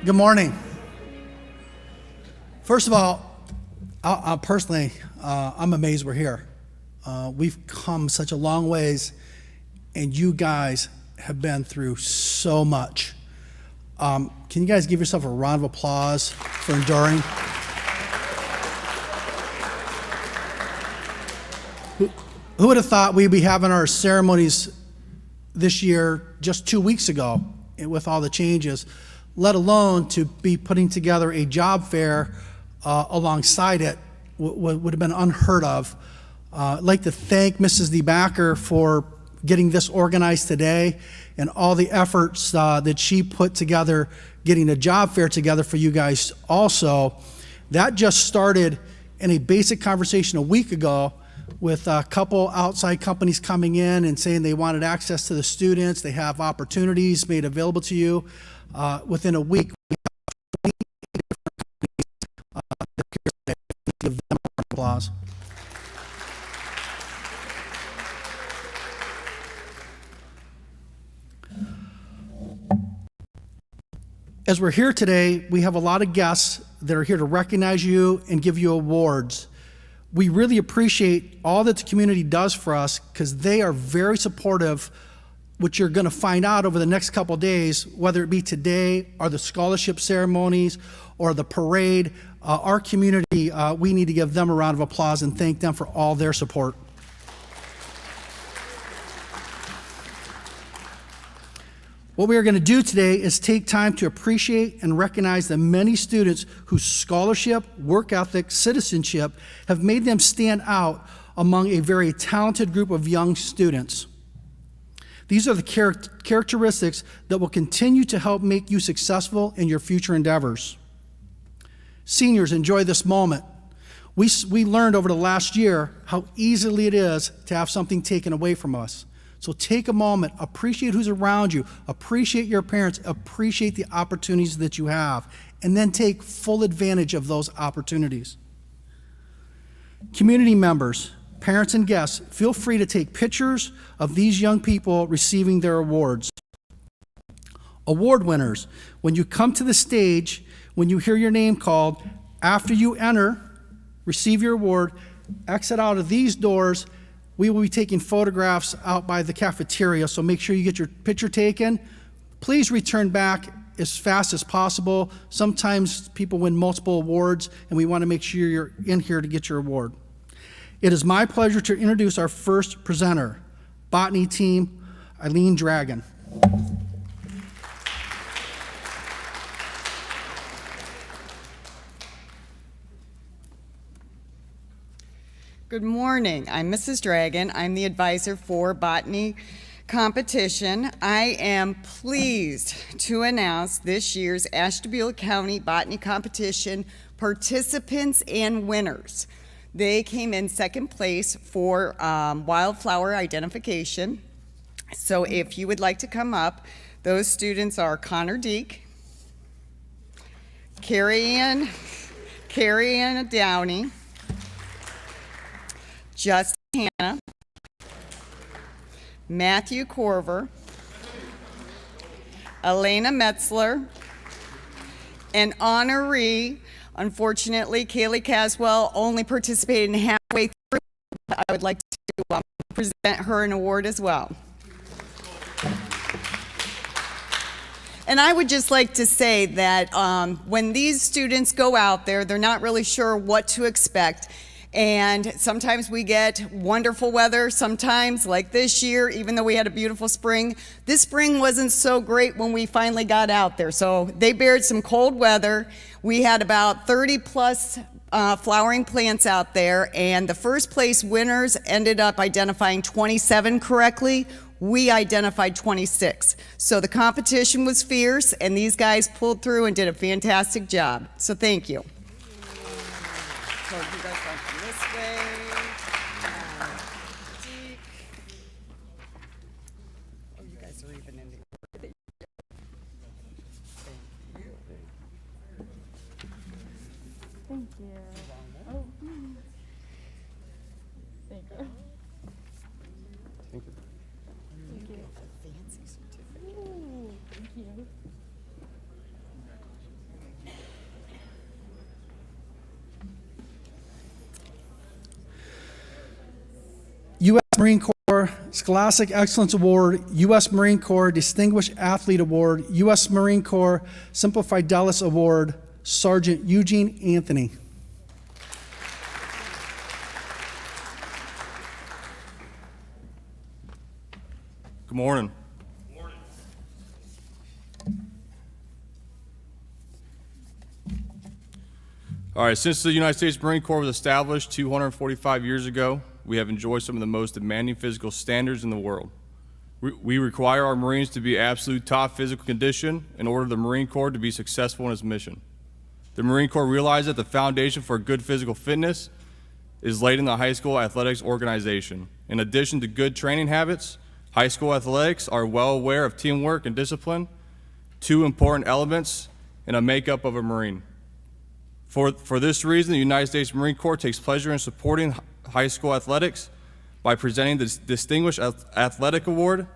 Good morning. First of all, I'll personally, I'm amazed we're here. We've come such a long ways, and you guys have been through so much. Can you guys give yourself a round of applause for enduring? Who would have thought we'd be having our ceremonies this year just 2 weeks ago with all the changes, let alone to be putting together a job fair alongside it would have been unheard of. I'd like to thank Mrs. DeBacker for getting this organized today and all the efforts that she put together getting a job fair together for you guys also. That just started in a basic conversation a week ago with a couple outside companies coming in and saying they wanted access to the students. They have opportunities made available to you. Within a week, we have 20 different companies. Give them an applause. As we're here today, we have a lot of guests that are here to recognize you and give you awards. We really appreciate all that the community does for us because they are very supportive, which you're going to find out over the next couple of days, whether it be today or the scholarship ceremonies or the parade. Our community, we need to give them a round of applause and thank them for all their support. What we are going to do today is take time to appreciate and recognize the many students whose scholarship, work ethic, citizenship have made them stand out among a very talented group of young students. These are the characteristics that will continue to help make you successful in your future endeavors. Seniors, enjoy this moment. We learned over the last year how easily it is to have something taken away from us. So take a moment, appreciate who's around you, appreciate your parents, appreciate the opportunities that you have, and then take full advantage of those opportunities. Community members, parents and guests, feel free to take pictures of these young people receiving their awards. Award winners, when you come to the stage, when you hear your name called, after you enter, receive your award, exit out of these doors. We will be taking photographs out by the cafeteria, so make sure you get your picture taken. Please return back as fast as possible. Sometimes people win multiple awards, and we want to make sure you're in here to get your award. It is my pleasure to introduce our first presenter, Botany Team, Eileen Dragon. Good morning. I'm Mrs. Dragon. I'm the advisor for Botany Competition. I am pleased to announce this year's Ashtabula County Botany Competition participants and winners. They came in second place for wildflower identification. So if you would like to come up, those students are Connor Deek, Carrie Ann Downey, Justin Hanna, Matthew Corver, Elena Metzler, and honoree. Unfortunately, Kaylee Caswell only participated in halfway through. I would like to present her an award as well. And I would just like to say that when these students go out there, they're not really sure what to expect. And sometimes we get wonderful weather. Sometimes, like this year, even though we had a beautiful spring, this spring wasn't so great when we finally got out there. So they bared some cold weather. We had about 30 plus flowering plants out there, and the first place winners ended up identifying 27 correctly. We identified 26. So the competition was fierce, and these guys pulled through and did a fantastic job. So thank you. So you guys want to come this way. Oh, you guys are even in the order. Thank you. Oh. Thank you. Thank you. Thank you. Fancy certificate. Ooh, thank you. U.S. Marine Corps Scholastic Excellence Award, U.S. Marine Corps Distinguished Athlete Award, U.S. Marine Corps Semper Fidelis Award, Sergeant Eugene Anthony. Good morning. All right, since the United States Marine Corps was established 245 years ago, we have enjoyed some of the most demanding physical standards in the world. We require our Marines to be absolute top physical condition in order for the Marine Corps to be successful in its mission. The Marine Corps realized that the foundation for good physical fitness is laid in the high school athletics organization. In addition to good training habits, high school athletics are well aware of teamwork and discipline, two important elements in a makeup of a Marine. For this reason, the United States Marine Corps takes pleasure in supporting high school athletics by presenting the Distinguished Athletic Award.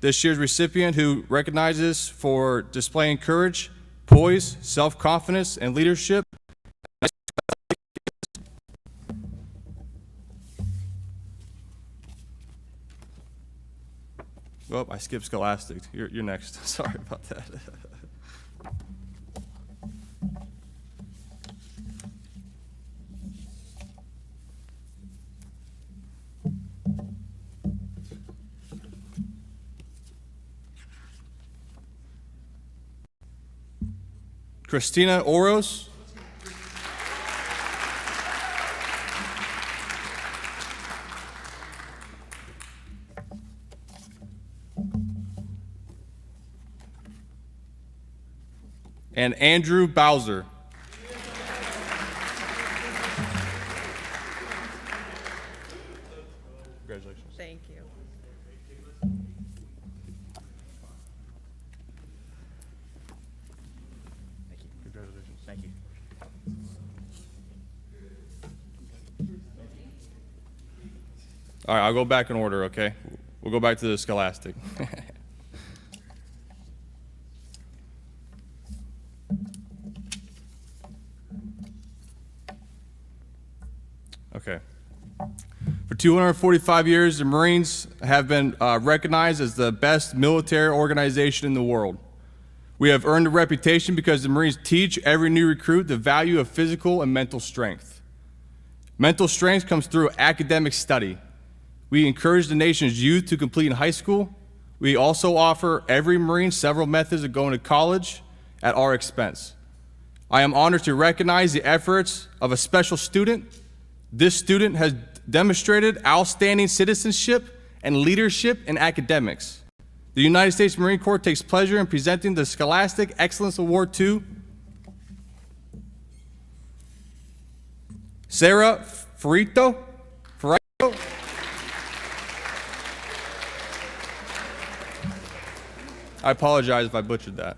This year's recipient, who recognizes for displaying courage, poise, self-confidence, and leadership. Oh, I skipped Scholastic. You're next. Sorry about that. Christina Oros. And Andrew Bowser. Congratulations. Thank you. Congratulations. Thank you. All right, I'll go back in order, okay? We'll go back to the Scholastic. Okay. For 245 years, the Marines have been recognized as the best military organization in the world. We have earned a reputation because the Marines teach every new recruit the value of physical and mental strength. Mental strength comes through academic study. We encourage the nation's youth to complete in high school. We also offer every Marine several methods of going to college at our expense. I am honored to recognize the efforts of a special student. This student has demonstrated outstanding citizenship and leadership in academics. The United States Marine Corps takes pleasure in presenting the Scholastic Excellence Award to Sarah Ferrito. I apologize if I butchered that.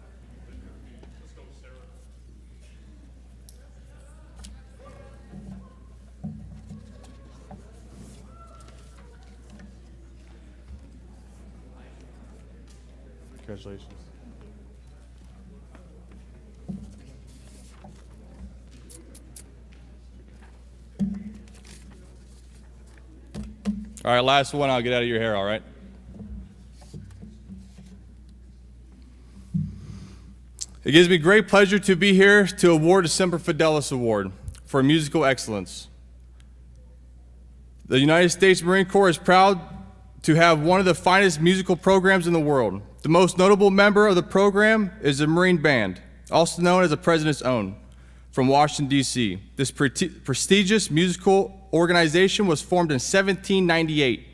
Congratulations. All right, last one, I'll get out of your hair, all right? It gives me great pleasure to be here to award the Semper Fidelis Award for musical excellence. The United States Marine Corps is proud to have one of the finest musical programs in the world. The most notable member of the program is the Marine Band, also known as the President's Own, from Washington, D.C. This prestigious musical organization was formed in 1798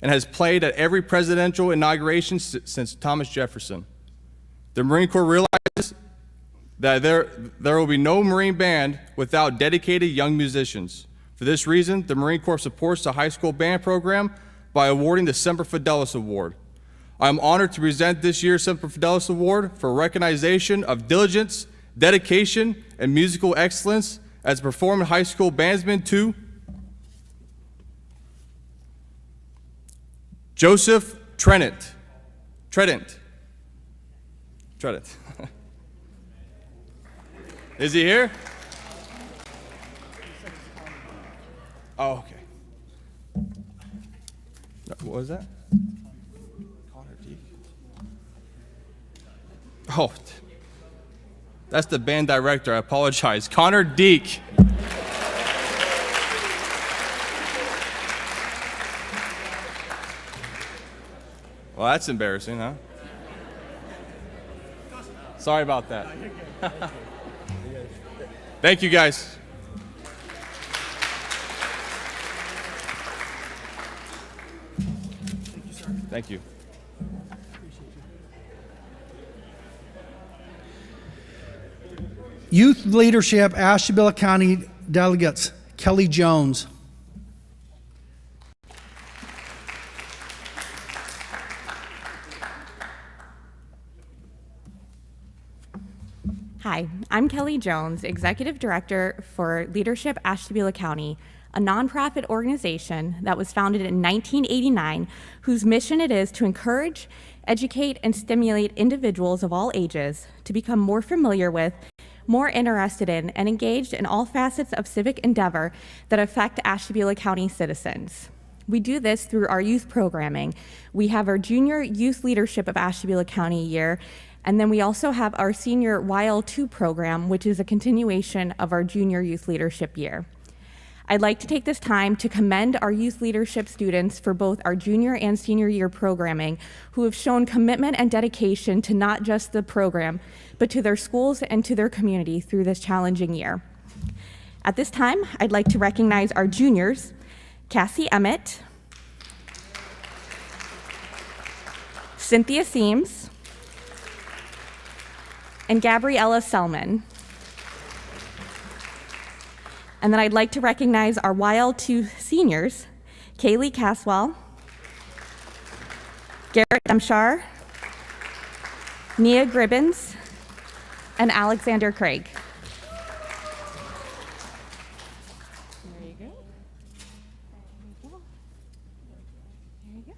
and has played at every presidential inauguration since Thomas Jefferson. The Marine Corps realizes that there will be no Marine Band without dedicated young musicians. For this reason, the Marine Corps supports the high school band program by awarding the Semper Fidelis Award. I am honored to present this year's Semper Fidelis Award for recognition of diligence, dedication, and musical excellence as a performing high school bandsman to Joseph Tredent. Is he here? Oh, okay. What was that? Connor Deek. Oh, that's the band director. I apologize. Connor Deek. Well, that's embarrassing, huh? Sorry about that. Thank you, guys. Thank you. Youth Leadership Ashtabula County Delegates, Kelly Jones. Hi, I'm Kelly Jones, Executive Director for Leadership Ashtabula County, a nonprofit organization that was founded in 1989, whose mission it is to encourage, educate, and stimulate individuals of all ages to become more familiar with, more interested in, and engaged in all facets of civic endeavor that affect Ashtabula County citizens. We do this through our youth programming. We have our Junior Youth Leadership of Ashtabula County year, and then we also have our Senior YL2 program, which is a continuation of our Junior Youth Leadership year. I'd like to take this time to commend our youth leadership students for both our junior and senior year programming, who have shown commitment and dedication to not just the program, but to their schools and to their community through this challenging year. At this time, I'd like to recognize our juniors, Cassie Emmett, Cynthia Seams, and Gabriella Selman. And then I'd like to recognize our YL2 seniors, Kaylee Caswell, Garrett Demshar, Nia Gribbins, and Alexander Craig. There you go. There you go. There you go.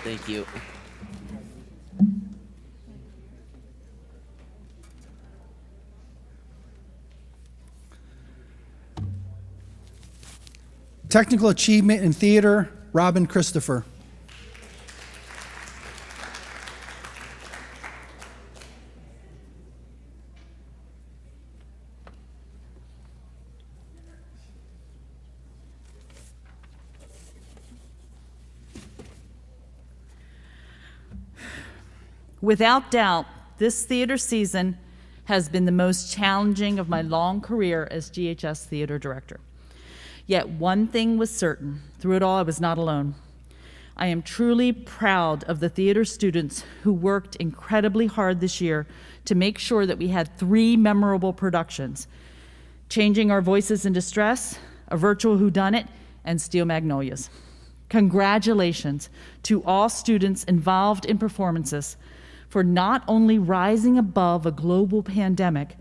Thank you. Technical Achievement in Theater, Robin Christopher. Without doubt, this theater season has been the most challenging of my long career as GHS theater director. Yet one thing was certain, through it all I was not alone. I am truly proud of the theater students who worked incredibly hard this year to make sure that we had 3 memorable productions: Changing Our Voices in Distress, A Virtual Whodunit, and Steel Magnolias. Congratulations to all students involved in performances for not only rising above a global pandemic,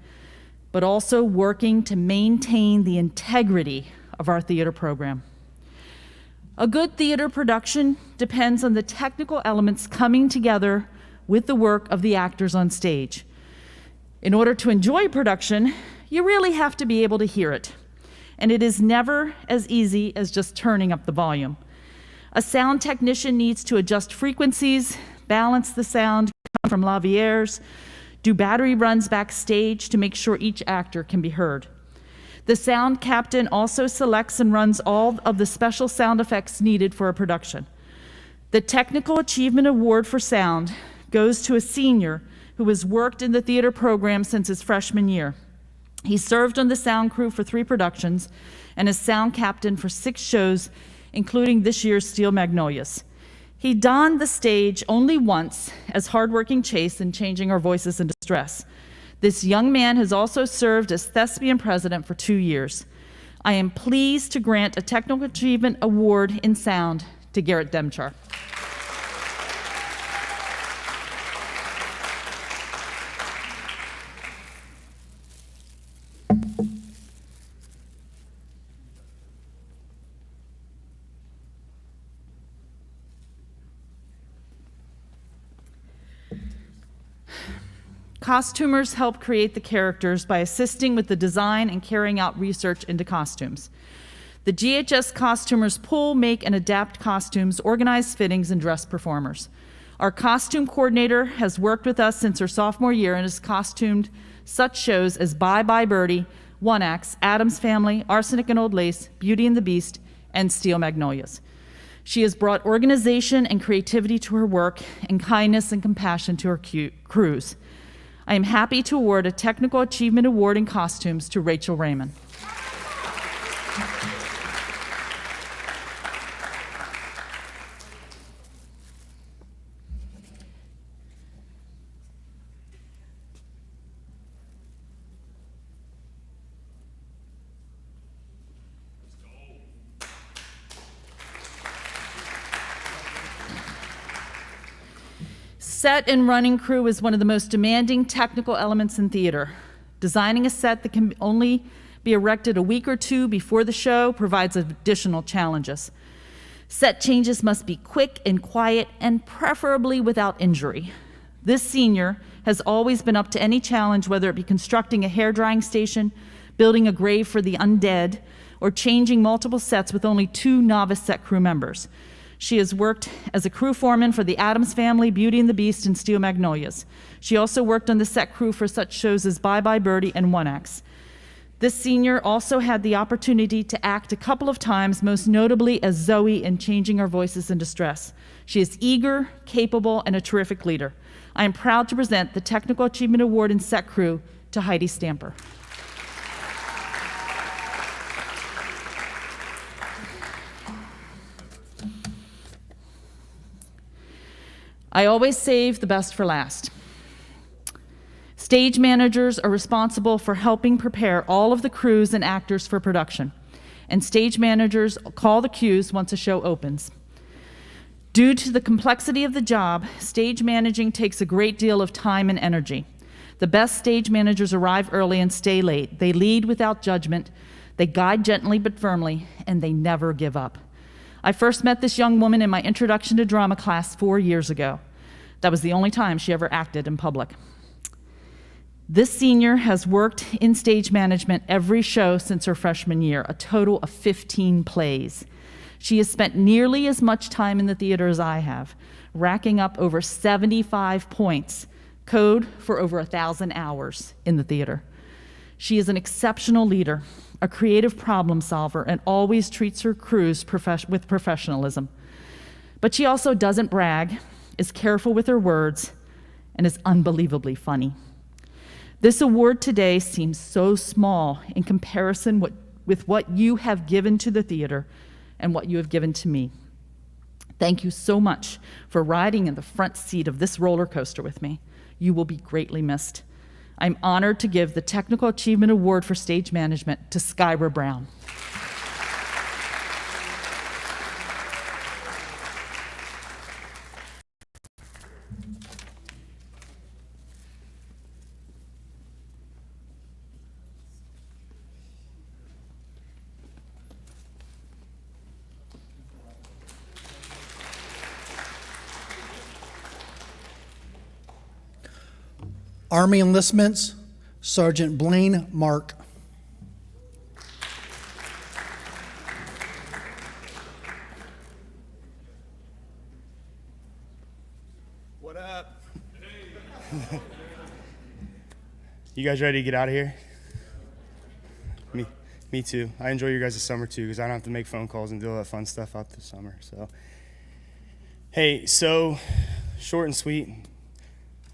but also working to maintain the integrity of our theater program. A good theater production depends on the technical elements coming together with the work of the actors on stage. In order to enjoy production, you really have to be able to hear it. And it is never as easy as just turning up the volume. A sound technician needs to adjust frequencies, balance the sound from lavaliers, do battery runs backstage to make sure each actor can be heard. The sound captain also selects and runs all of the special sound effects needed for a production. The Technical Achievement Award for Sound goes to a senior who has worked in the theater program since his freshman year. He served on the sound crew for 3 productions and as sound captain for 6 shows, including this year's Steel Magnolias. He donned the stage only once as hardworking Chase in Changing Our Voices in Distress. This young man has also served as thespian president for 2 years. I am pleased to grant a Technical Achievement Award in Sound to Garrett Demchar. Costumers help create the characters by assisting with the design and carrying out research into costumes. The GHS costumers pull, make, and adapt costumes, organize fittings, and dress performers. Our costume coordinator has worked with us since her sophomore year and has costumed such shows as Bye Bye Birdie, One Acts, Addams Family, Arsenic and Old Lace, Beauty and the Beast, and Steel Magnolias. She has brought organization and creativity to her work and kindness and compassion to her crews. I am happy to award a Technical Achievement Award in Costumes to Rachel Raymond. Set and running crew is one of the most demanding technical elements in theater. Designing a set that can only be erected a week or two before the show provides additional challenges. Set changes must be quick and quiet and preferably without injury. This senior has always been up to any challenge, whether it be constructing a hair drying station, building a grave for the undead, or changing multiple sets with only 2 novice set crew members. She has worked as a crew foreman for the Addams Family, Beauty and the Beast, and Steel Magnolias. She also worked on the set crew for such shows as Bye Bye Birdie and One Acts. This senior also had the opportunity to act a couple of times, most notably as Zoe in Changing Our Voices in Distress. She is eager, capable, and a terrific leader. I am proud to present the Technical Achievement Award in Set Crew to Heidi Stamper. I always save the best for last. Stage managers are responsible for helping prepare all of the crews and actors for production, and stage managers call the cues once a show opens. Due to the complexity of the job, stage managing takes a great deal of time and energy. The best stage managers arrive early and stay late. They lead without judgment, they guide gently but firmly, and they never give up. I first met this young woman in my introduction to drama class 4 years ago. That was the only time she ever acted in public. This senior has worked in stage management every show since her freshman year, a total of 15 plays. She has spent nearly as much time in the theater as I have, racking up over 75 points, code for over 1,000 hours in the theater. She is an exceptional leader, a creative problem solver, and always treats her crews with professionalism. But she also doesn't brag, is careful with her words, and is unbelievably funny. This award today seems so small in comparison with what you have given to the theater and what you have given to me. Thank you so much for riding in the front seat of this roller coaster with me. You will be greatly missed. I'm honored to give the Technical Achievement Award for Stage Management to Skyra Brown. Army enlistments, Sergeant Blaine Mark. What up? You guys ready to get out of here? Me too. I enjoy your guys' summer too, because I don't have to make phone calls and do all that fun stuff out this summer. So, hey, so short and sweet.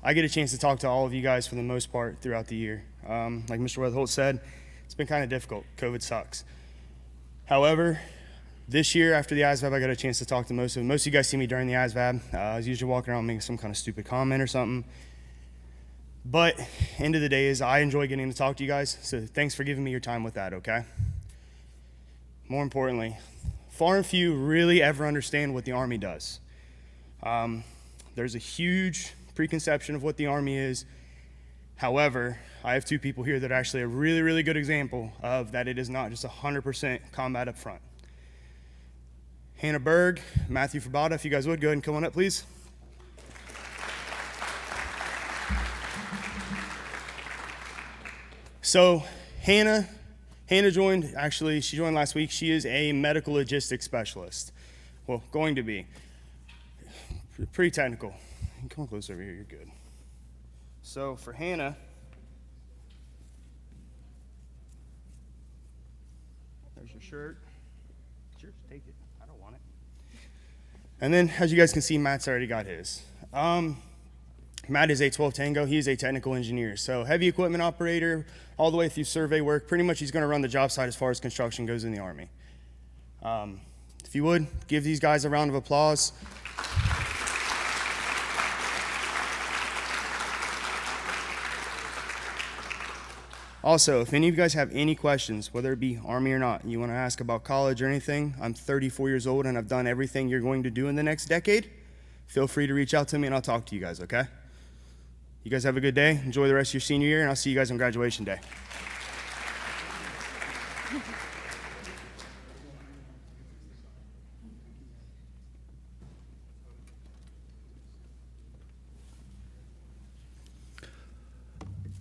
I get a chance to talk to all of you guys for the most part throughout the year. Like Mr. Weatherholt said, it's been kind of difficult. COVID sucks. However, this year after the ASVAB, I got a chance to talk to most of them. Most of you guys see me during the ASVAB. I was usually walking around making some kind of stupid comment or something. But end of the day is I enjoy getting to talk to you guys, so thanks for giving me your time with that, okay? More importantly, far and few really ever understand what the Army does. There's a huge preconception of what the Army is. However, I have two people here that are actually a really, really good example of that it is not just 100% combat up front. Hannah Berg, Matthew Fabata, if you guys would, go ahead and come on up, please. So Hannah joined, actually, she joined last week. She is a medical logistics specialist. Well, going to be. Pretty technical. Come close over here, you're good. So for Hannah, there's your shirt. It's yours, take it. I don't want it. And then, as you guys can see, Matt's already got his. Matt is a 12 Tango. He is a technical engineer. So heavy equipment operator, all the way through survey work. Pretty much he's going to run the job site as far as construction goes in the Army. If you would, give these guys a round of applause. Also, if any of you guys have any questions, whether it be Army or not, you want to ask about college or anything, I'm 34 years old and I've done everything you're going to do in the next decade. Feel free to reach out to me and I'll talk to you guys, okay? You guys have a good day. Enjoy the rest of your senior year, and I'll see you guys on graduation day.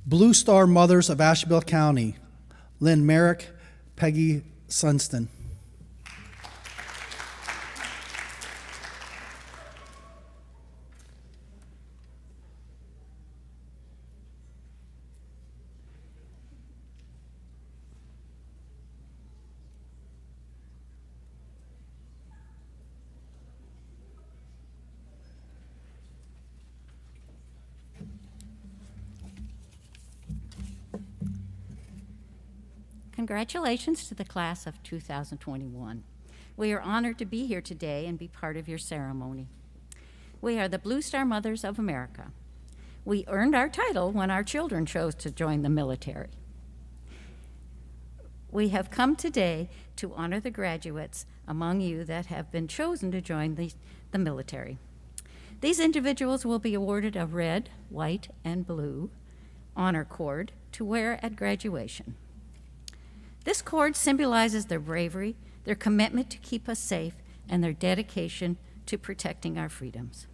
Blue Star Mothers of Ashtabula County, Lynn Merrick, Peggy Sunston. Congratulations to the class of 2021. We are honored to be here today and be part of your ceremony. We are the Blue Star Mothers of America. We earned our title when our children chose to join the military. We have come today to honor the graduates among you that have been chosen to join the military. These individuals will be awarded a red, white, and blue honor cord to wear at graduation. This cord symbolizes their bravery, their commitment to keep us safe, and their dedication to protecting our freedoms.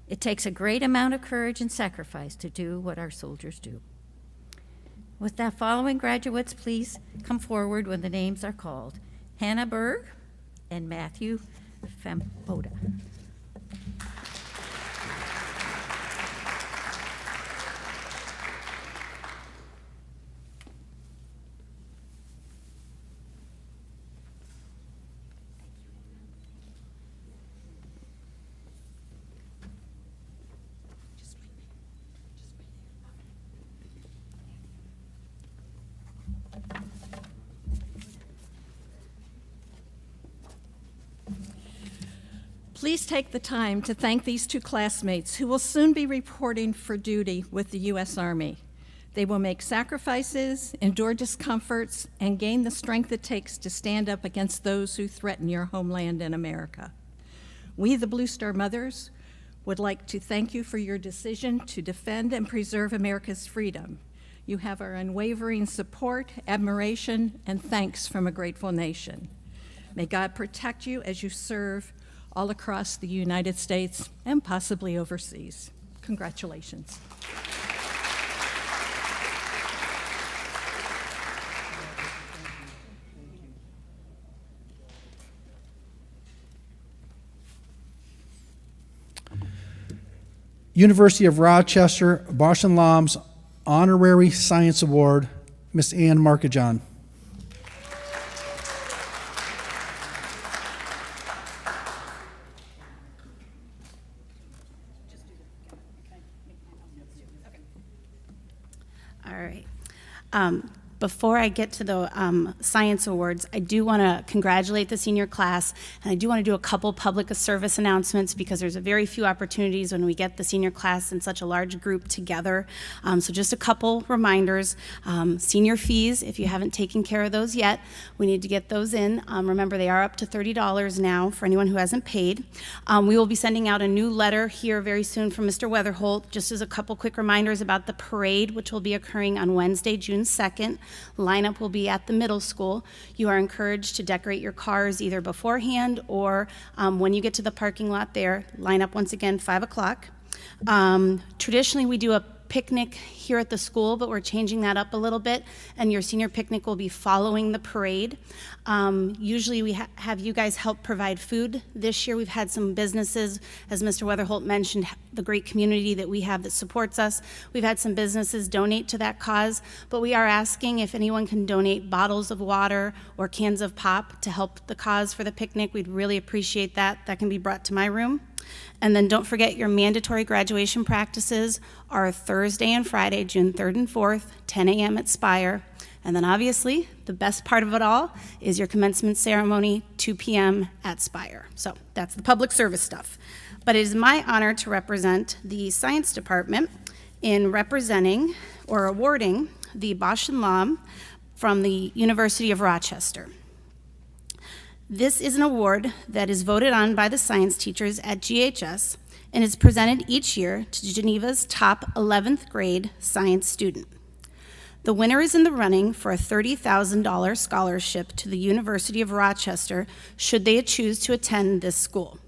It takes a great amount of courage and sacrifice to do what our soldiers do. With that, following graduates, please come forward when the names are called. Hannah Berg and Matthew Famboda. Please take the time to thank these two classmates who will soon be reporting for duty with the U.S. Army. They will make sacrifices, endure discomforts, and gain the strength it takes to stand up against those who threaten your homeland and America. We, the Blue Star Mothers, would like to thank you for your decision to defend and preserve America's freedom. You have our unwavering support, admiration, and thanks from a grateful nation. May God protect you as you serve all across the United States and possibly overseas. Congratulations. University of Rochester Bausch and Lomb's Honorary Science Award, Miss Ann Markajon. All right. Before I get to the science awards, I do want to congratulate the senior class, and I do want to do a couple public service announcements because there's a very few opportunities when we get the senior class in such a large group together. So just a couple reminders. Senior fees, if you haven't taken care of those yet, we need to get those in. Remember, they are up to $30 now for anyone who hasn't paid. We will be sending out a new letter here very soon from Mr. Weatherholt, just as a couple quick reminders about the parade, which will be occurring on Wednesday, June 2nd. Lineup will be at the middle school. You are encouraged to decorate your cars either beforehand or when you get to the parking lot there. Line up once again, 5 o'clock. Traditionally, we do a picnic here at the school, but we're changing that up a little bit, and your senior picnic will be following the parade. Usually we have you guys help provide food. This year we've had some businesses, as Mr. Weatherholt mentioned, the great community that we have that supports us. We've had some businesses donate to that cause, but we are asking if anyone can donate bottles of water or cans of pop to help the cause for the picnic. We'd really appreciate that. That can be brought to my room. And then don't forget your mandatory graduation practices are Thursday and Friday, June 3rd and 4th, 10 a.m. at Spire. And then obviously, the best part of it all is your commencement ceremony, 2 p.m. at Spire. So that's the public service stuff. But it is my honor to represent the science department in representing or awarding the Bosch and Lomb from the University of Rochester. This is an award that is voted on by the science teachers at GHS and is presented each year to Geneva's top 11th grade science student. The winner is in the running for a $30,000 scholarship to the University of Rochester should they choose to attend this school.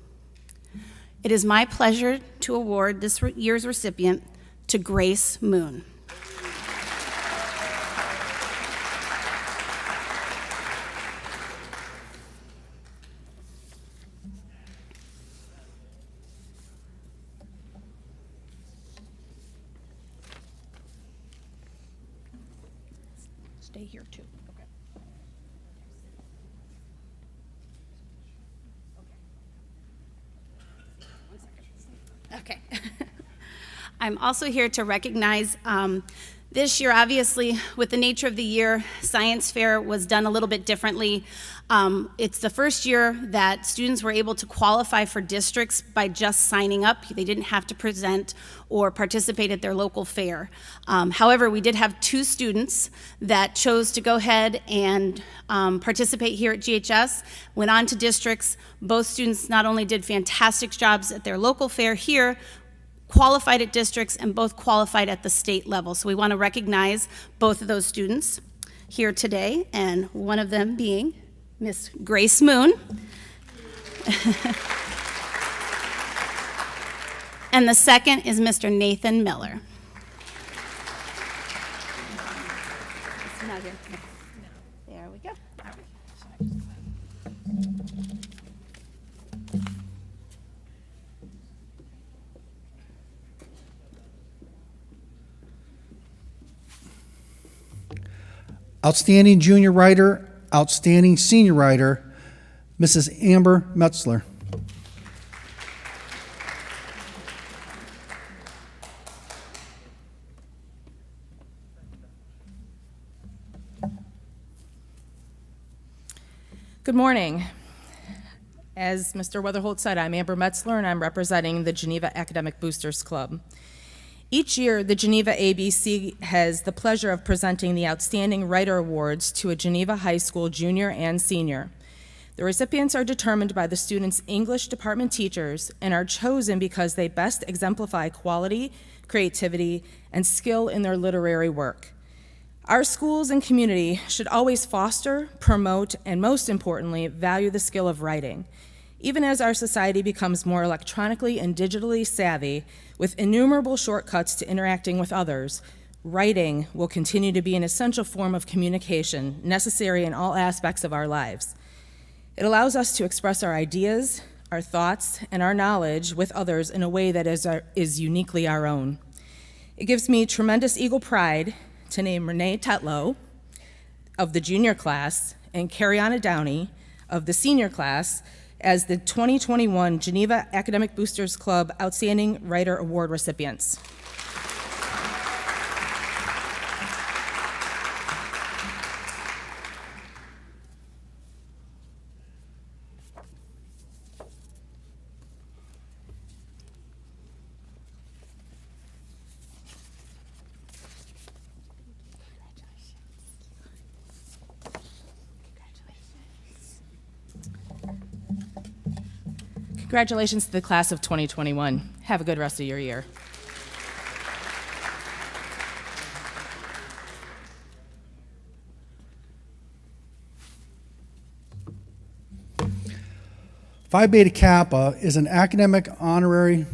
It is my pleasure to award this year's recipient to Grace Moon. Stay here too. Okay. I'm also here to recognize this year, obviously, with the nature of the year, Science Fair was done a little bit differently. It's the first year that students were able to qualify for districts by just signing up. They didn't have to present or participate at their local fair. However, we did have 2 students that chose to go ahead and participate here at GHS, went on to districts. Both students not only did fantastic jobs at their local fair here, qualified at districts, and both qualified at the state level. So we want to recognize both of those students here today, and one of them being Miss Grace Moon. And the second is Mr. Nathan Miller. There we go. Outstanding junior writer, outstanding senior writer, Mrs. Amber Metzler. Good morning. As Mr. Weatherholt said, I'm Amber Metzler, and I'm representing the Geneva Academic Boosters Club. Each year, the Geneva ABC has the pleasure of presenting the Outstanding Writer Awards to a Geneva High School junior and senior. The recipients are determined by the students' English department teachers and are chosen because they best exemplify quality, creativity, and skill in their literary work. Our schools and community should always foster, promote, and most importantly, value the skill of writing. Even as our society becomes more electronically and digitally savvy, with innumerable shortcuts to interacting with others, writing will continue to be an essential form of communication necessary in all aspects of our lives. It allows us to express our ideas, our thoughts, and our knowledge with others in a way that is uniquely our own. It gives me tremendous eagle pride to name Renee Tetlow of the junior class and Cariana Downey of the senior class as the 2021 Geneva Academic Boosters Club Outstanding Writer Award recipients. Congratulations to the class of 2021. Have a good rest of your year. Phi Beta Kappa is an academic honorary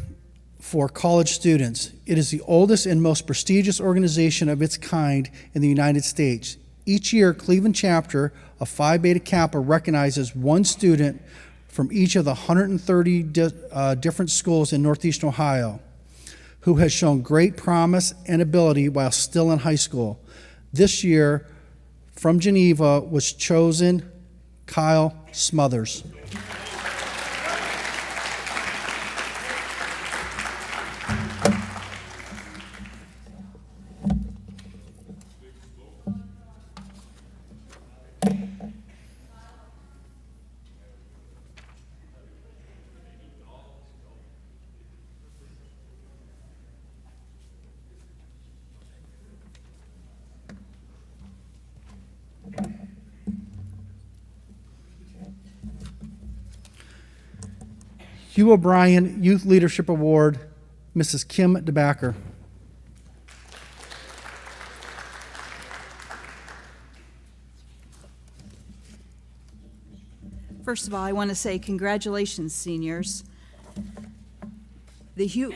for college students. It is the oldest and most prestigious organization of its kind in the United States. Each year, Cleveland chapter of Phi Beta Kappa recognizes one student from each of the 130 different schools in Northeastern Ohio who has shown great promise and ability while still in high school. This year, from Geneva, was chosen Kyle Smothers. Hugh O'Brien Youth Leadership Award, Mrs. Kim DeBacker. First of all, I want to say congratulations, seniors. The Hugh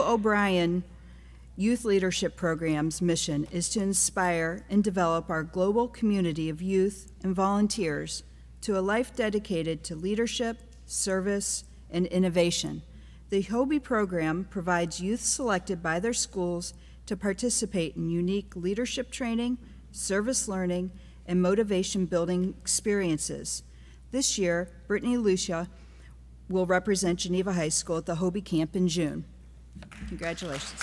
O'Brien Youth Leadership Program's mission is to inspire and develop our global community of youth and volunteers to a life dedicated to leadership, service, and innovation. The HOBie program provides youth selected by their schools to participate in unique leadership training, service learning, and motivation building experiences. This year, Brittany Lucia will represent Geneva High School at the HOBie Camp in June. Congratulations.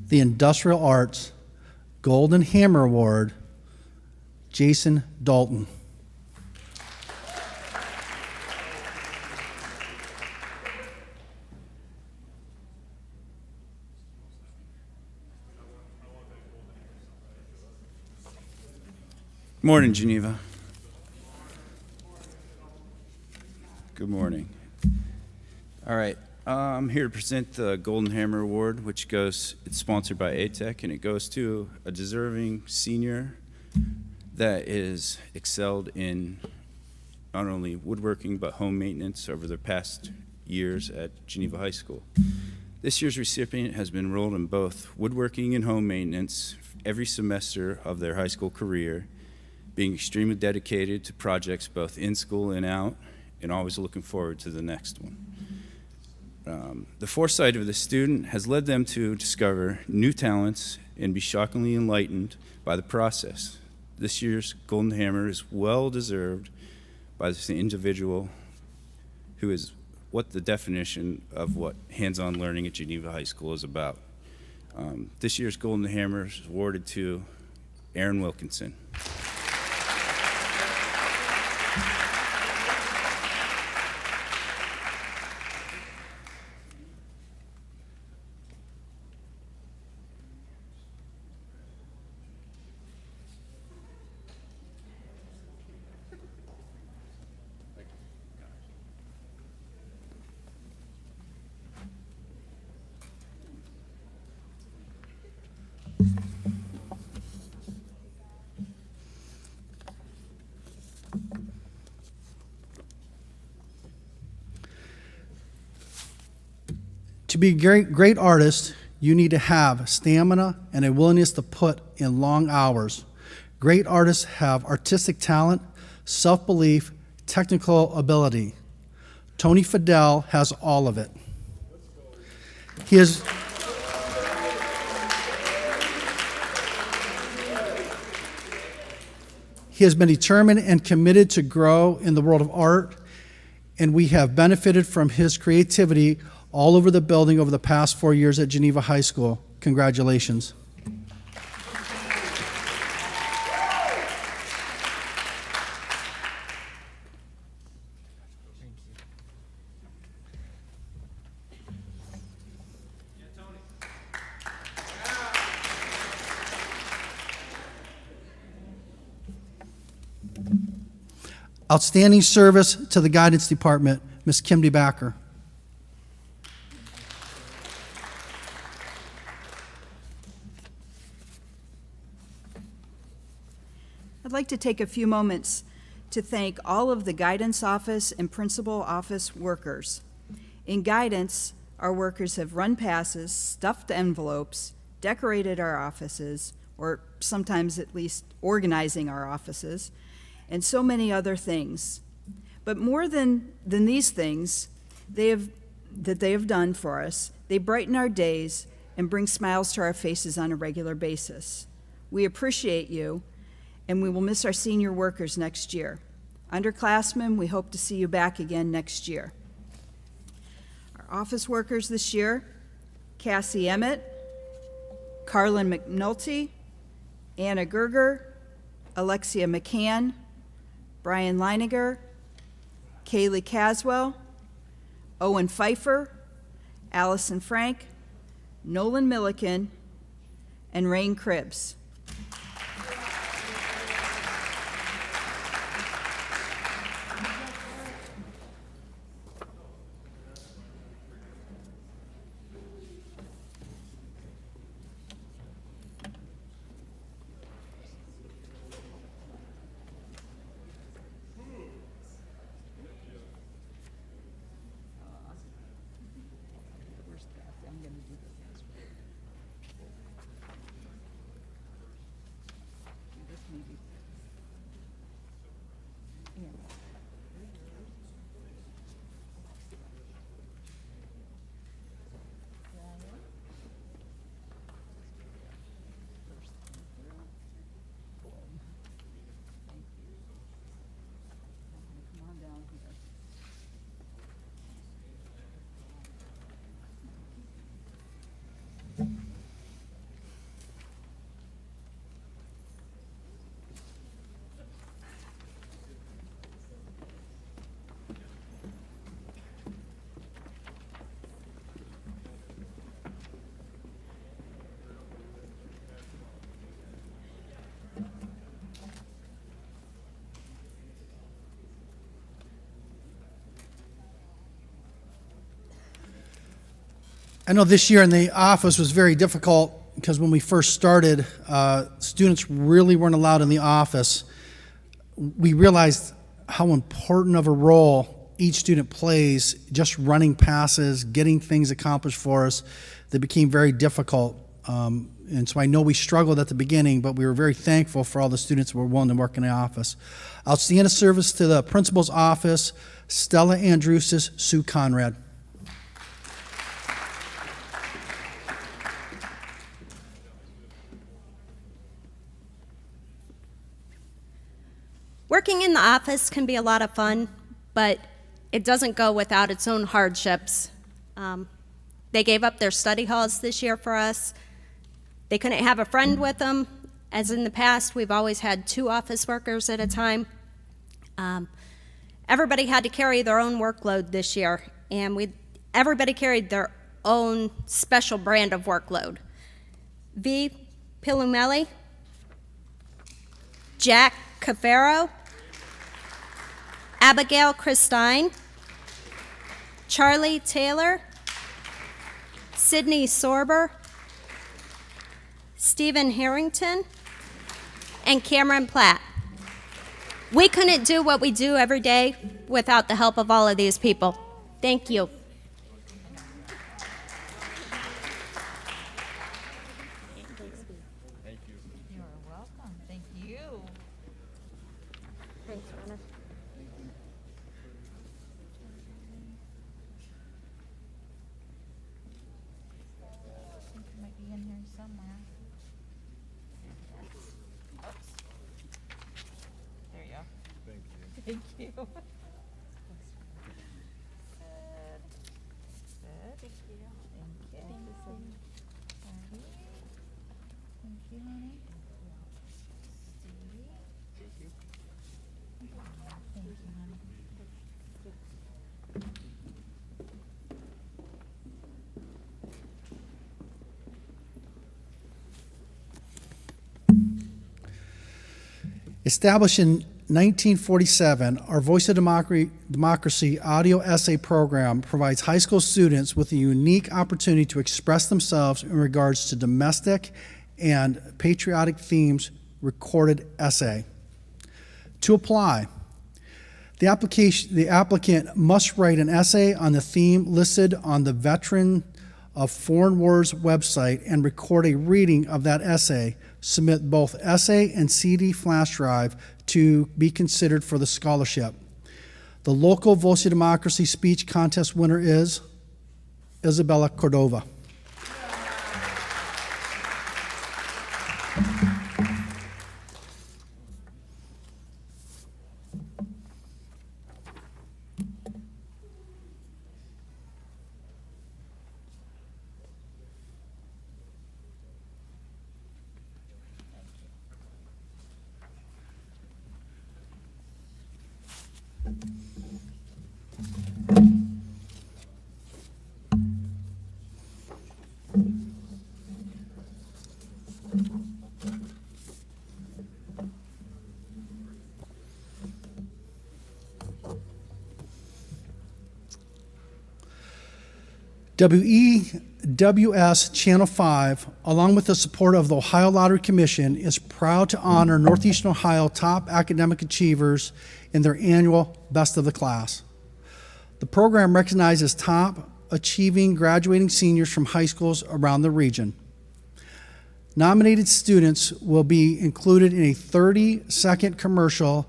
The Industrial Arts Golden Hammer Award, Jason Dalton. Morning, Geneva. Good morning. All right, I'm here to present the Golden Hammer Award, which it's sponsored by ATEC, and it goes to a deserving senior that is excelled in not only woodworking, but home maintenance over the past years at Geneva High School. This year's recipient has been enrolled in both woodworking and home maintenance every semester of their high school career, being extremely dedicated to projects both in school and out, and always looking forward to the next one. The foresight of the student has led them to discover new talents and be shockingly enlightened by the process. This year's Golden Hammer is well deserved by this individual who is what the definition of what hands-on learning at Geneva High School is about. This year's Golden Hammer is awarded to Aaron Wilkinson. To be a great artist, you need to have stamina and a willingness to put in long hours. Great artists have artistic talent, self-belief, technical ability. Tony Fidel has all of it. He has been determined and committed to grow in the world of art, and we have benefited from his creativity all over the building over the past 4 years at Geneva High School. Congratulations. Outstanding service to the guidance department, Ms. Kim DeBacker. I'd like to take a few moments to thank all of the guidance office and principal office workers. In guidance, our workers have run passes, stuffed envelopes, decorated our offices, or sometimes at least organizing our offices, and so many other things. But more than these things they have done for us, they brighten our days and bring smiles to our faces on a regular basis. We appreciate you, and we will miss our senior workers next year. Underclassmen, we hope to see you back again next year. Our office workers this year, Cassie Emmett, Carlin McNulty, Anna Gerger, Alexia McCann, Brian Leiniger, Kaylee Caswell, Owen Pfeiffer, Allison Frank, Nolan Milliken, and Rain Cribbs. I know this year in the office was very difficult because when we first started, students really weren't allowed in the office. We realized how important of a role each student plays, just running passes, getting things accomplished for us. That became very difficult. And so I know we struggled at the beginning, but we were very thankful for all the students who were willing to work in the office. Outstanding service to the principal's office, Stella Andrusis, Sue Conrad. Working in the office can be a lot of fun, but it doesn't go without its own hardships. They gave up their study halls this year for us. They couldn't have a friend with them. As in the past, we've always had 2 office workers at a time. Everybody had to carry their own workload this year, and everybody carried their own special brand of workload. V. Pilumelli, Jack Cafaro, Abigail Christine, Charlie Taylor, Sydney Sorber, Stephen Harrington, and Cameron Platt. We couldn't do what we do every day without the help of all of these people. Thank you. You're welcome. Thank you. Thanks, Renna. I think it might be in here somewhere. Oops. There you go. Thank you. Thank you. Good. Good. Thank you. Thank you. Alrighty. Thank you, honey. Stevie. Thank you. Thank you, honey. Established in 1947, our Voice of Democracy audio essay program provides high school students with a unique opportunity to express themselves in regards to domestic and patriotic themes recorded essay. To apply, the applicant must write an essay on the theme listed on the Veteran of Foreign Wars website and record a reading of that essay. Submit both essay and CD flash drive to be considered for the scholarship. The local Voice of Democracy speech contest winner is Isabella Cordova. WEWS Channel 5, along with the support of the Ohio Lottery Commission, is proud to honor Northeastern Ohio top academic achievers in their annual Best of the Class. The program recognizes top achieving graduating seniors from high schools around the region. Nominated students will be included in a 30-second commercial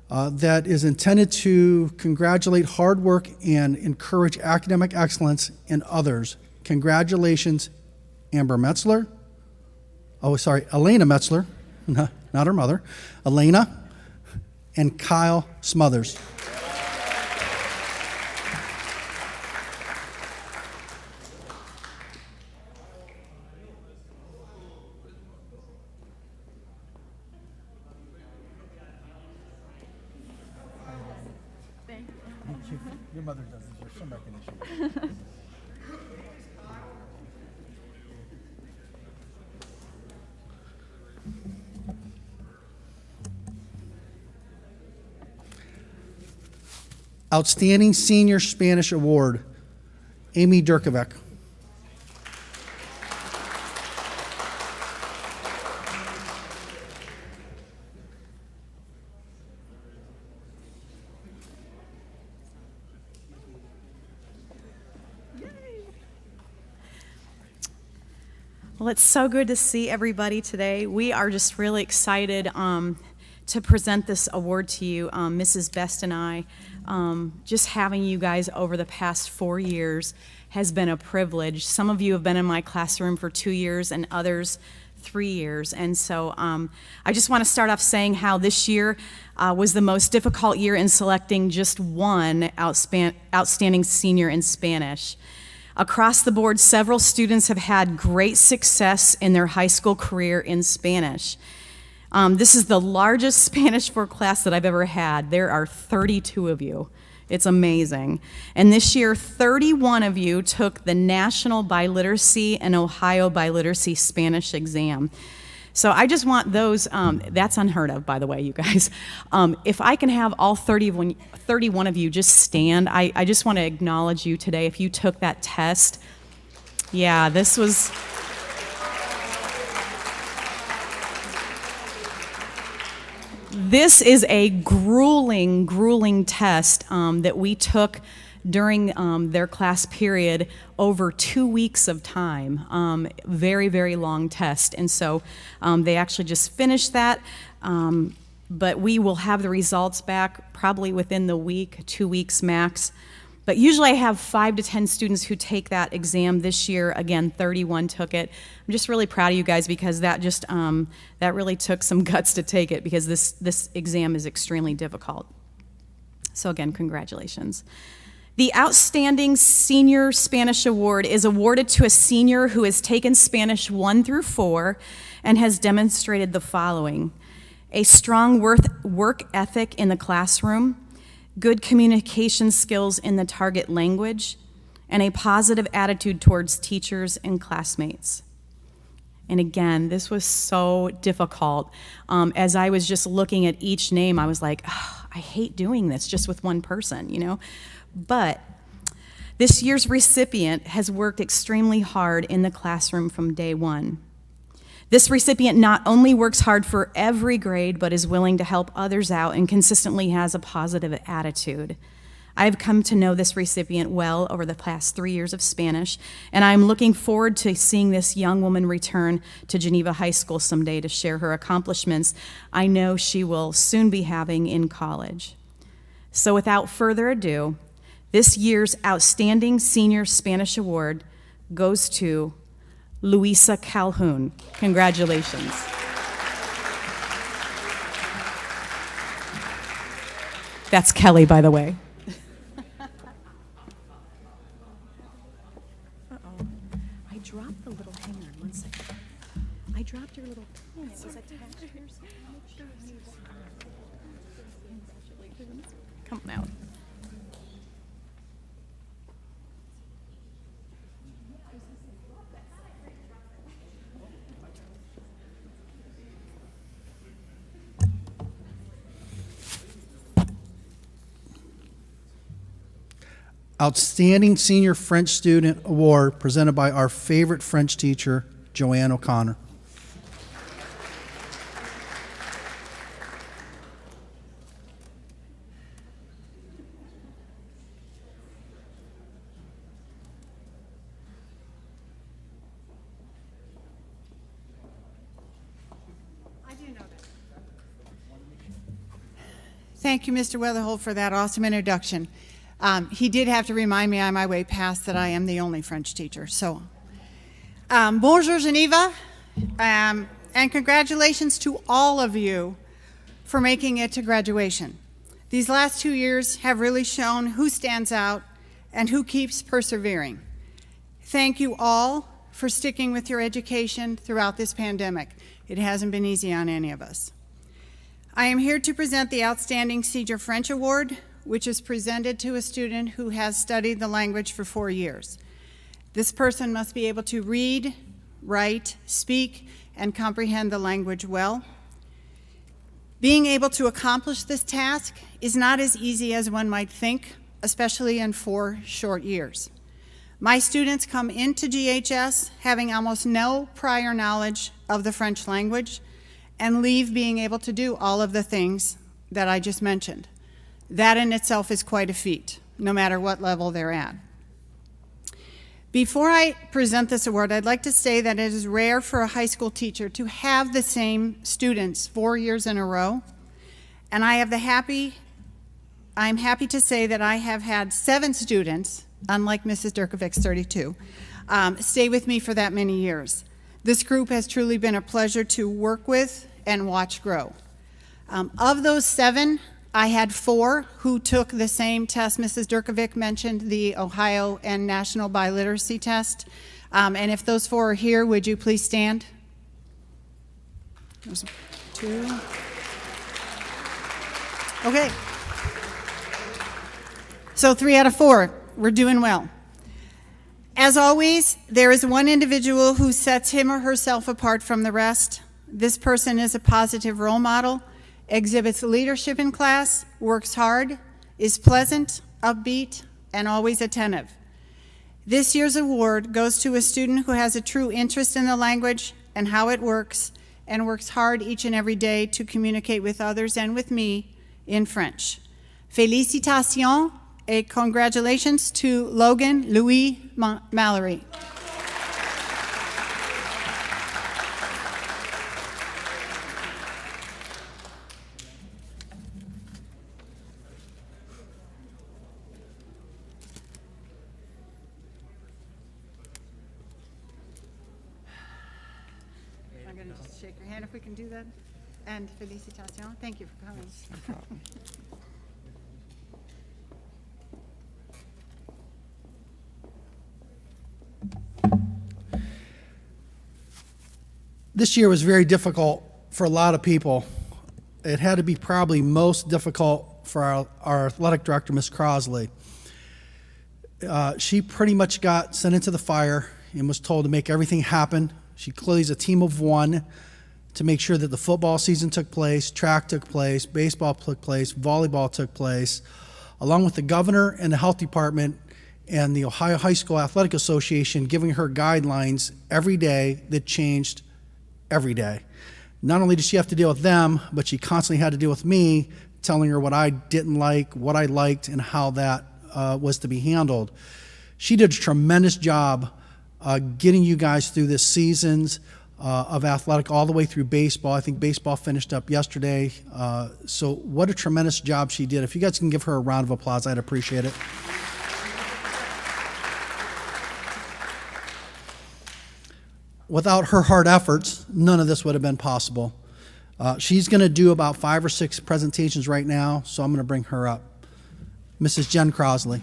that is intended to congratulate hard work and encourage academic excellence in others. Congratulations, Elena Metzler, not her mother, Elena, and Kyle Smothers. Your mother does this. There's some recognition. Outstanding Senior Spanish Award, Amy Durkovic. Well, it's so good to see everybody today. We are just really excited to present this award to you, Mrs. Best and I. Just having you guys over the past 4 years has been a privilege. Some of you have been in my classroom for 2 years and others 3 years. And so I just want to start off saying how this year was the most difficult year in selecting just one outstanding senior in Spanish. Across the board, several students have had great success in their high school career in Spanish. This is the largest Spanish 4 class that I've ever had. There are 32 of you. It's amazing. And this year, 31 of you took the National Biliteracy and Ohio Biliteracy Spanish exam. So I just want those, that's unheard of, by the way, you guys. If I can have all 31 of you just stand, I just want to acknowledge you today. If you took that test, yeah, this was... This is a grueling, grueling test that we took during their class period over 2 weeks of time. Very, very long test. And so they actually just finished that, but we will have the results back probably within the week, 2 weeks max. But usually I have 5 to 10 students who take that exam. This year, again, 31 took it. I'm just really proud of you guys because that just, that really took some guts to take it because this exam is extremely difficult. So again, congratulations. The Outstanding Senior Spanish Award is awarded to a senior who has taken Spanish 1 through 4 and has demonstrated the following: a strong work ethic in the classroom, good communication skills in the target language, and a positive attitude towards teachers and classmates. And again, this was so difficult. As I was just looking at each name, I was like, oh, I hate doing this just with one person, you know? But this year's recipient has worked extremely hard in the classroom from day one. This recipient not only works hard for every grade, but is willing to help others out and consistently has a positive attitude. I've come to know this recipient well over the past 3 years of Spanish, and I'm looking forward to seeing this young woman return to Geneva High School someday to share her accomplishments I know she will soon be having in college. So without further ado, this year's Outstanding Senior Spanish Award goes to Luisa Calhoun. Congratulations. That's Kelly, by the way. I dropped the little hanger. 1 second. I dropped your little pin. It was attached to your side. Come on out. Outstanding Senior French Student Award presented by our favorite French teacher, Joanne O'Connor. Thank you, Mr. Weatherholt, for that awesome introduction. He did have to remind me on my way past that I am the only French teacher. So, bonjour Geneva, and congratulations to all of you for making it to graduation. These last 2 years have really shown who stands out and who keeps persevering. Thank you all for sticking with your education throughout this pandemic. It hasn't been easy on any of us. I am here to present the Outstanding Senior French Award, which is presented to a student who has studied the language for 4 years. This person must be able to read, write, speak, and comprehend the language well. Being able to accomplish this task is not as easy as one might think, especially in 4 short years. My students come into GHS having almost no prior knowledge of the French language and leave being able to do all of the things that I just mentioned. That in itself is quite a feat, no matter what level they're at. Before I present this award, I'd like to say that it is rare for a high school teacher to have the same students 4 years in a row, and I'm happy to say that I have had 7 students, unlike Mrs. Durkovic's 32, stay with me for that many years. This group has truly been a pleasure to work with and watch grow. Of those 7, I had 4 who took the same test Mrs. Durkovic mentioned, the Ohio and National Biliteracy Test. And if those 4 are here, would you please stand? There's 2. Okay. So 3 out of 4, we're doing well. As always, there is one individual who sets him or herself apart from the rest. This person is a positive role model, exhibits leadership in class, works hard, is pleasant, upbeat, and always attentive. This year's award goes to a student who has a true interest in the language and how it works, and works hard each and every day to communicate with others and with me in French. Félicitations et congratulations to Logan Louis Mallory. I'm going to just shake your hand if we can do that. And félicitations. Thank you for coming. No problem. This year was very difficult for a lot of people. It had to be probably most difficult for our athletic director, Ms. Crosley. She pretty much got sent into the fire and was told to make everything happen She clearly is a team of one to make sure that the football season took place, track took place, baseball took place, volleyball took place, along with the governor and the health department and the Ohio High School Athletic Association giving her guidelines every day that changed every day. Not only did she have to deal with them, but she constantly had to deal with me, telling her what I didn't like, what I liked, and how that was to be handled. She did a tremendous job getting you guys through this seasons of athletic all the way through baseball. I think baseball finished up yesterday. So what a tremendous job she did. If you guys can give her a round of applause, I'd appreciate it. Without her hard efforts, none of this would have been possible. She's going to do about 5 or 6 presentations right now, so I'm going to bring her up. Mrs. Jen Crosley.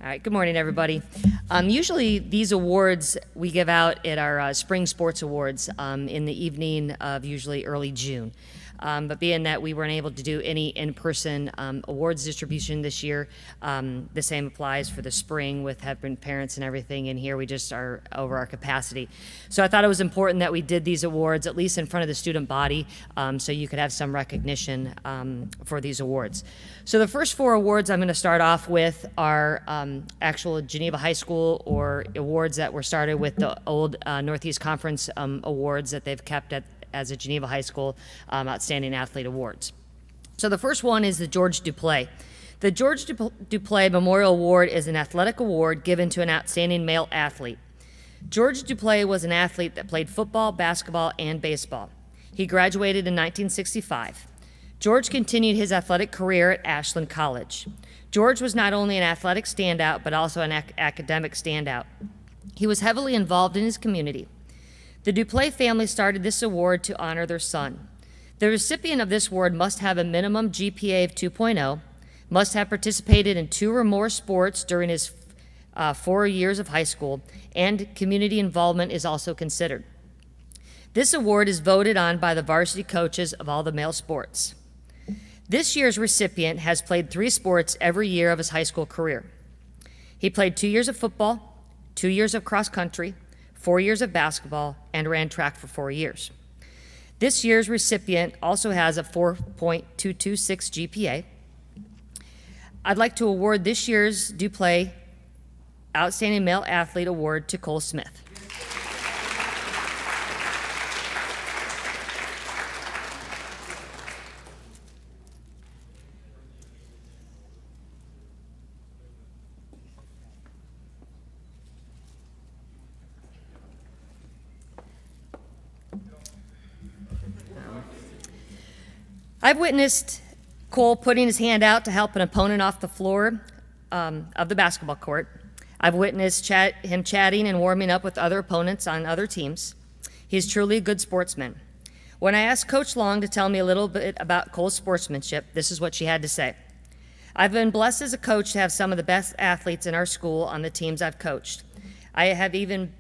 All right, good morning, everybody. Usually these awards we give out at our Spring Sports Awards in the evening of usually early June. But being that we weren't able to do any in-person awards distribution this year, the same applies for the spring with having parents and everything in here. We just are over our capacity. So I thought it was important that we did these awards at least in front of the student body so you could have some recognition for these awards. So the first 4 awards I'm going to start off with are actual Geneva High School or awards that were started with the old Northeast Conference awards that they've kept as a Geneva High School Outstanding Athlete Awards. So the first one is the George Duplay. The George Duplay Memorial Award is an athletic award given to an outstanding male athlete. George Duplay was an athlete that played football, basketball, and baseball. He graduated in 1965. George continued his athletic career at Ashland College. George was not only an athletic standout, but also an academic standout. He was heavily involved in his community. The Duplay family started this award to honor their son. The recipient of this award must have a minimum GPA of 2.0, must have participated in 2 or more sports during his 4 years of high school, and community involvement is also considered. This award is voted on by the varsity coaches of all the male sports. This year's recipient has played 3 sports every year of his high school career. He played 2 years of football, 2 years of cross country, 4 years of basketball, and ran track for 4 years. This year's recipient also has a 4.226 GPA. I'd like to award this year's Duplay Outstanding Male Athlete Award to Cole Smith. I've witnessed Cole putting his hand out to help an opponent off the floor of the basketball court. I've witnessed him chatting and warming up with other opponents on other teams. He's truly a good sportsman. When I asked Coach Long to tell me a little bit about Cole's sportsmanship, this is what she had to say. I've been blessed as a coach to have some of the best athletes in our school on the teams I've coached. I have even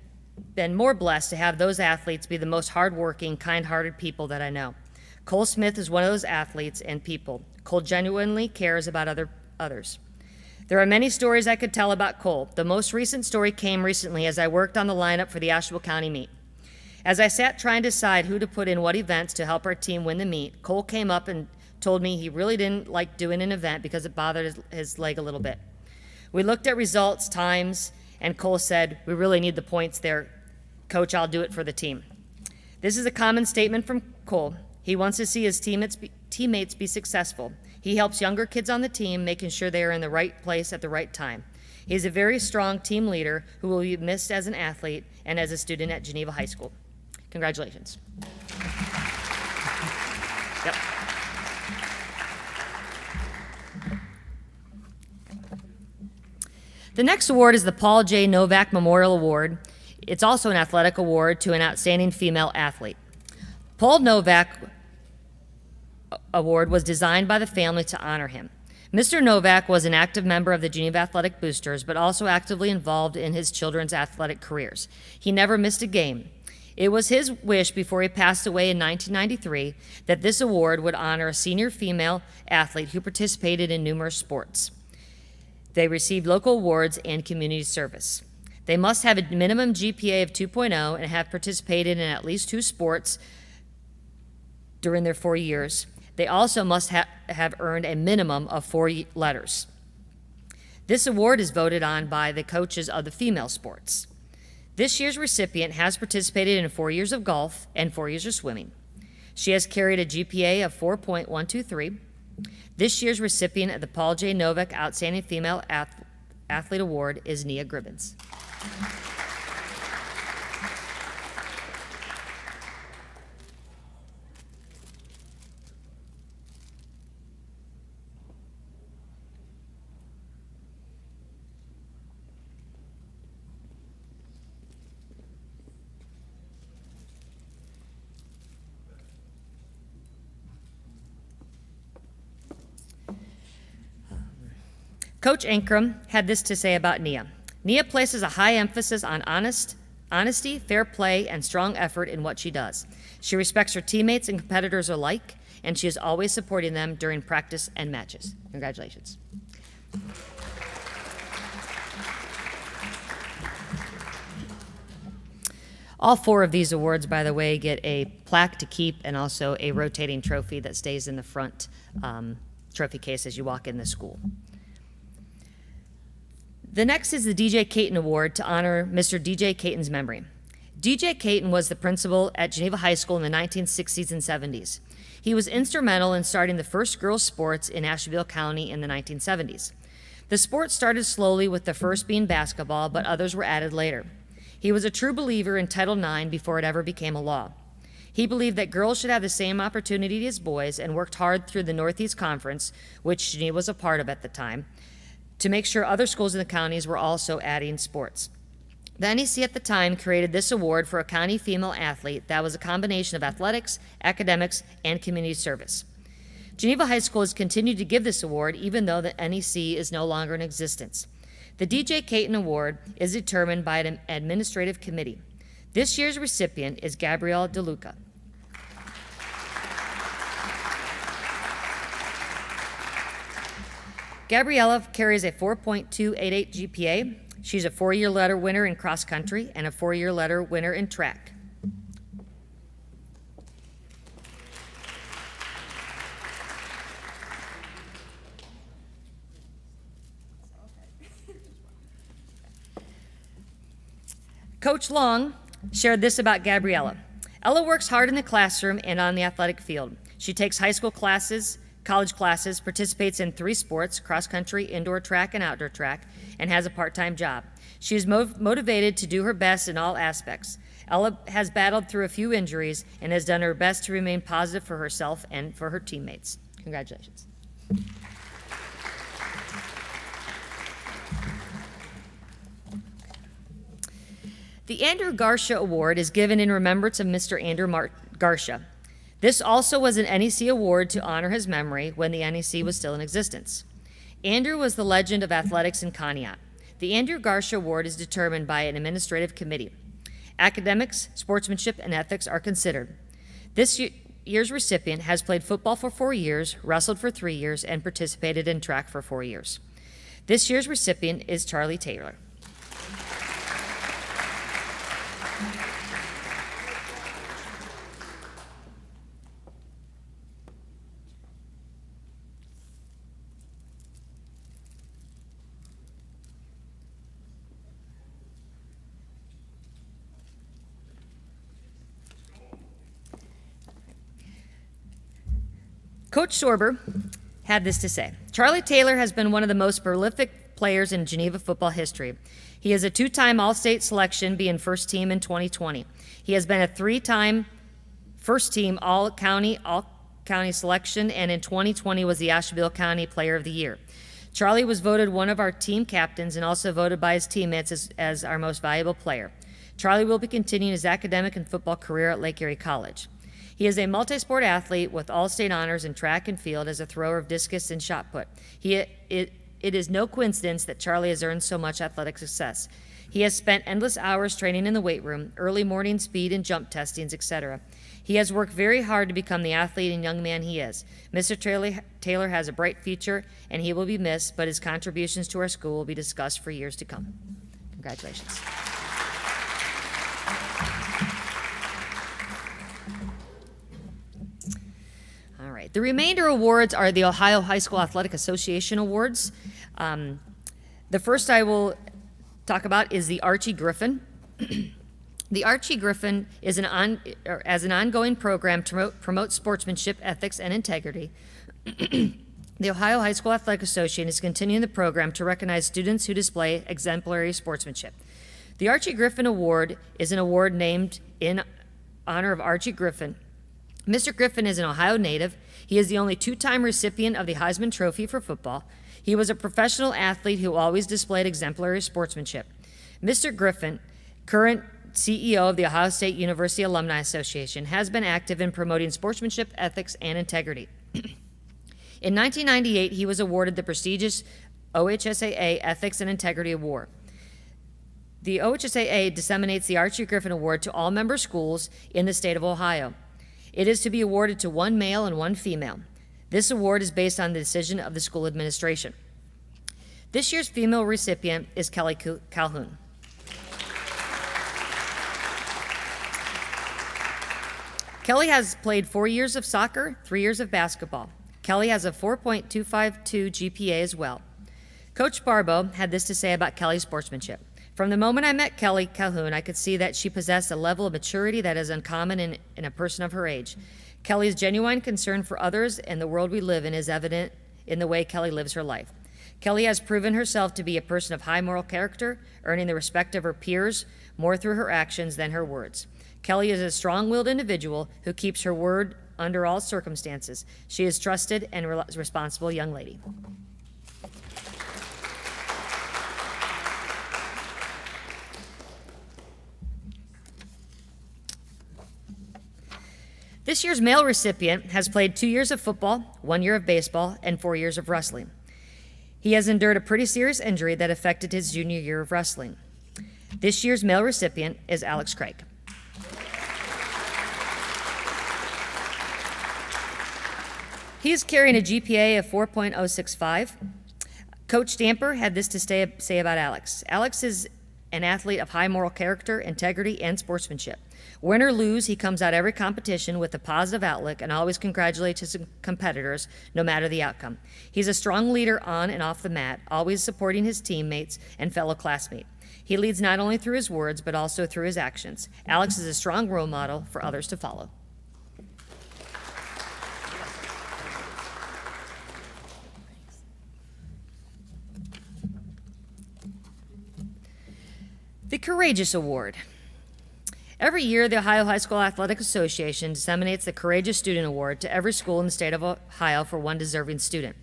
been more blessed to have those athletes be the most hardworking, kind-hearted people that I know. Cole Smith is one of those athletes and people. Cole genuinely cares about others. There are many stories I could tell about Cole. The most recent story came recently as I worked on the lineup for the Asheville County meet. As I sat trying to decide who to put in what events to help our team win the meet, Cole came up and told me he really didn't like doing an event because it bothered his leg a little bit. We looked at results, times, and Cole said, "We really need the points there. Coach, I'll do it for the team." This is a common statement from Cole. He wants to see his teammates be successful. He helps younger kids on the team, making sure they are in the right place at the right time. He's a very strong team leader who will be missed as an athlete and as a student at Geneva High School. Congratulations. Yep. The next award is the Paul J. Novak Memorial Award. It's also an athletic award to an outstanding female athlete. Paul Novak Award was designed by the family to honor him. Mr. Novak was an active member of the Geneva Athletic Boosters, but also actively involved in his children's athletic careers. He never missed a game. It was his wish before he passed away in 1993 that this award would honor a senior female athlete who participated in numerous sports. They received local awards and community service. They must have a minimum GPA of 2.0 and have participated in at least 2 sports during their 4 years. They also must have earned a minimum of 4 letters. This award is voted on by the coaches of the female sports. This year's recipient has participated in 4 years of golf and 4 years of swimming. She has carried a GPA of 4.123. This year's recipient of the Paul J. Novak Outstanding Female Athlete Award is Nia Gribbins. Coach Ankrum had this to say about Nia. Nia places a high emphasis on honesty, fair play, and strong effort in what she does. She respects her teammates and competitors alike, and she is always supporting them during practice and matches. Congratulations. All 4 of these awards, by the way, get a plaque to keep and also a rotating trophy that stays in the front trophy case as you walk in the school. The next is the DJ Caton Award to honor Mr. DJ Caton's memory. DJ Caton was the principal at Geneva High School in the 1960s and 70s. He was instrumental in starting the first girls' sports in Ashtabula County in the 1970s. The sport started slowly, with the first being basketball, but others were added later. He was a true believer in Title IX before it ever became a law. He believed that girls should have the same opportunity as boys and worked hard through the Northeast Conference, which Geneva was a part of at the time, to make sure other schools in the counties were also adding sports. The NEC at the time created this award for a county female athlete that was a combination of athletics, academics, and community service. Geneva High School has continued to give this award even though the NEC is no longer in existence. The DJ Caton Award is determined by an administrative committee. This year's recipient is Gabrielle DeLuca. Gabriella carries a 4.288 GPA. She's a 4-year letter winner in cross country and a 4-year letter winner in track. Coach Long shared this about Gabriella. Ella works hard in the classroom and on the athletic field. She takes high school classes, college classes, participates in 3 sports, cross country, indoor track, and outdoor track, and has a part-time job. She is motivated to do her best in all aspects. Ella has battled through a few injuries and has done her best to remain positive for herself and for her teammates. Congratulations. The Andrew Garcia Award is given in remembrance of Mr. Andrew Garcia. This also was an NEC award to honor his memory when the NEC was still in existence. Andrew was the legend of athletics in Conneaut. The Andrew Garcia Award is determined by an administrative committee. Academics, sportsmanship, and ethics are considered. This year's recipient has played football for 4 years, wrestled for 3 years, and participated in track for 4 years. This year's recipient is Charlie Taylor. Coach Sorber had this to say. Charlie Taylor has been one of the most prolific players in Geneva football history. He is a 2-time All-State selection, being first team in 2020. He has been a 3-time first team All-County selection, and in 2020 was the Ashtabula County Player of the Year. Charlie was voted one of our team captains and also voted by his teammates as our most valuable player. Charlie will be continuing his academic and football career at Lake Erie College. He is a multi-sport athlete with all-state honors in track and field as a thrower of discus and shot put. It is no coincidence that Charlie has earned so much athletic success. He has spent endless hours training in the weight room, early morning speed and jump testings, etc. He has worked very hard to become the athlete and young man he is. Mr. Taylor has a bright future, and he will be missed, but his contributions to our school will be discussed for years to come. Congratulations. All right. The remainder awards are the Ohio High School Athletic Association Awards. The first I will talk about is the Archie Griffin. The Archie Griffin is as an ongoing program to promote sportsmanship, ethics, and integrity. The Ohio High School Athletic Association is continuing the program to recognize students who display exemplary sportsmanship. The Archie Griffin Award is an award named in honor of Archie Griffin. Mr. Griffin is an Ohio native. He is the only two-time recipient of the Heisman Trophy for football. He was a professional athlete who always displayed exemplary sportsmanship. Mr. Griffin, current CEO of the Ohio State University Alumni Association, has been active in promoting sportsmanship, ethics, and integrity. In 1998, he was awarded the prestigious OHSAA Ethics and Integrity Award. The OHSAA disseminates the Archie Griffin Award to all member schools in the state of Ohio. It is to be awarded to one male and one female. This award is based on the decision of the school administration. This year's female recipient is Kelly Calhoun. Kelly has played 4 years of soccer, 3 years of basketball. Kelly has a 4.252 GPA as well. Coach Barbeau had this to say about Kelly's sportsmanship. From the moment I met Kelly Calhoun, I could see that she possessed a level of maturity that is uncommon in a person of her age. Kelly's genuine concern for others and the world we live in is evident in the way Kelly lives her life. Kelly has proven herself to be a person of high moral character, earning the respect of her peers more through her actions than her words. Kelly is a strong-willed individual who keeps her word under all circumstances. She is a trusted and responsible young lady. This year's male recipient has played 2 years of football, 1 year of baseball, and 4 years of wrestling. He has endured a pretty serious injury that affected his junior year of wrestling. This year's male recipient is Alex Craig. He is carrying a GPA of 4.065. Coach Stamper had this to say about Alex. Alex is an athlete of high moral character, integrity, and sportsmanship. Win or lose, he comes out every competition with a positive outlook and always congratulates his competitors, no matter the outcome. He's a strong leader on and off the mat, always supporting his teammates and fellow classmates. He leads not only through his words, but also through his actions. Alex is a strong role model for others to follow. The Courageous Award. Every year, the Ohio High School Athletic Association disseminates the Courageous Student Award to every school in the state of Ohio for one deserving student.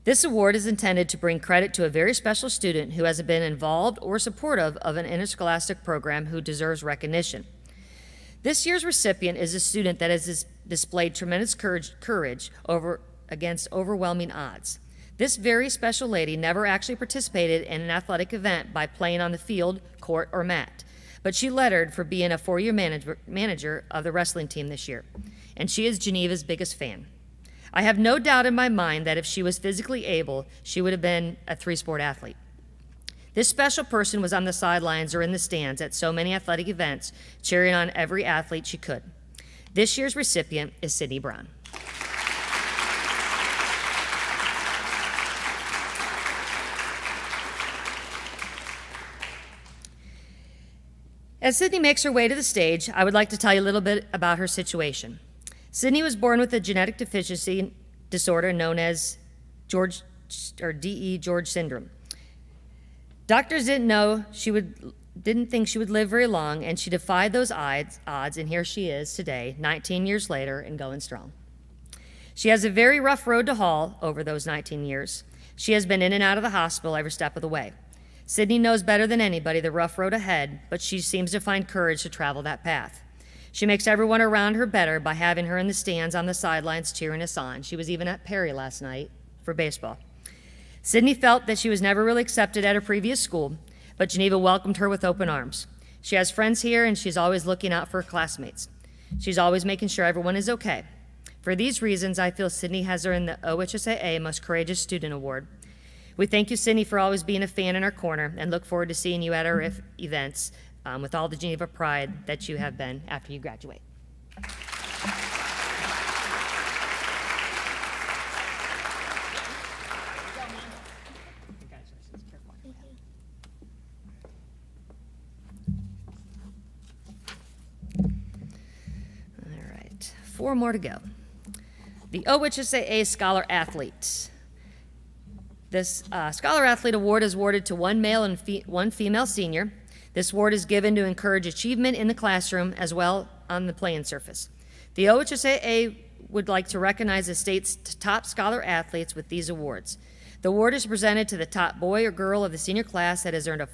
This award is intended to bring credit to a very special student who has been involved or supportive of an interscholastic program who deserves recognition. This year's recipient is a student that has displayed tremendous courage against overwhelming odds. This very special lady never actually participated in an athletic event by playing on the field, court, or mat, but she lettered for being a four-year manager of the wrestling team this year, and she is Geneva's biggest fan. I have no doubt in my mind that if she was physically able, she would have been a three-sport athlete. This special person was on the sidelines or in the stands at so many athletic events, cheering on every athlete she could. This year's recipient is Sydney Brown. As Sydney makes her way to the stage, I would like to tell you a little bit about her situation. Sydney was born with a genetic deficiency disorder known as DE George syndrome. Doctors didn't think she would live very long, and she defied those odds, and here she is today, 19 years later, and going strong. She has a very rough road to haul over those 19 years. She has been in and out of the hospital every step of the way. Sydney knows better than anybody the rough road ahead, but she seems to find courage to travel that path. She makes everyone around her better by having her in the stands on the sidelines cheering us on. She was even at Perry last night for baseball. Sydney felt that she was never really accepted at her previous school, but Geneva welcomed her with open arms. She has friends here, and she's always looking out for her classmates. She's always making sure everyone is okay. For these reasons, I feel Sydney has earned the OHSAA Most Courageous Student Award. We thank you, Sydney, for always being a fan in our corner, and look forward to seeing you at our events with all the Geneva pride that you have been after you graduate. All right, 4 more to go. The OHSAA Scholar Athletes. This Scholar Athlete Award is awarded to one male and one female senior. This award is given to encourage achievement in the classroom as well on the playing surface. The OHSAA would like to recognize the state's top scholar athletes with these awards. The award is presented to the top boy or girl of the senior class that has earned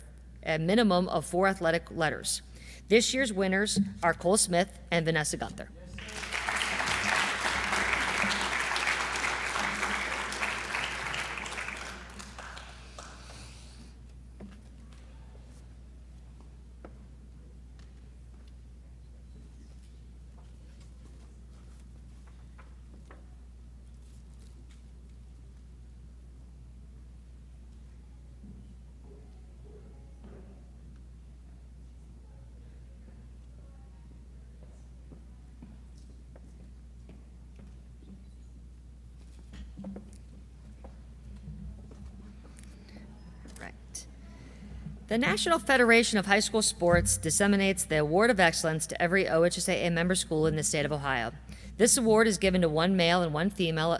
a minimum of 4 athletic letters. This year's winners are Cole Smith and Vanessa Gunther. The National Federation of High School Sports disseminates the Award of Excellence to every OHSAA member school in the state of Ohio. This award is given to one male and one female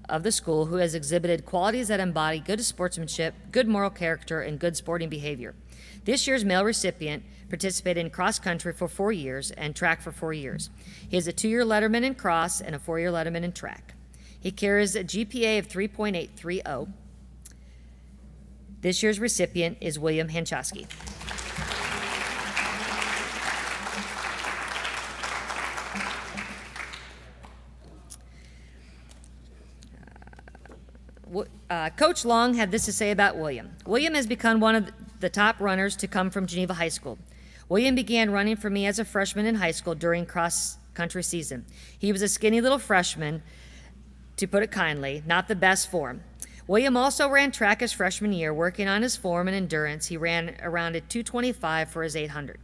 of the school who has exhibited qualities that embody good sportsmanship, good moral character, and good sporting behavior. This year's male recipient participated in cross country for 4 years and track for 4 years. He has a 2-year letterman in cross and a 4-year letterman in track. He carries a GPA of 3.830. This year's recipient is William Hanchowski. Coach Long had this to say about William. William has become one of the top runners to come from Geneva High School. William began running for me as a freshman in high school during cross-country season. He was a skinny little freshman, to put it kindly, not the best form. William also ran track his freshman year, working on his form and endurance. He ran around at 2:25 for his 800.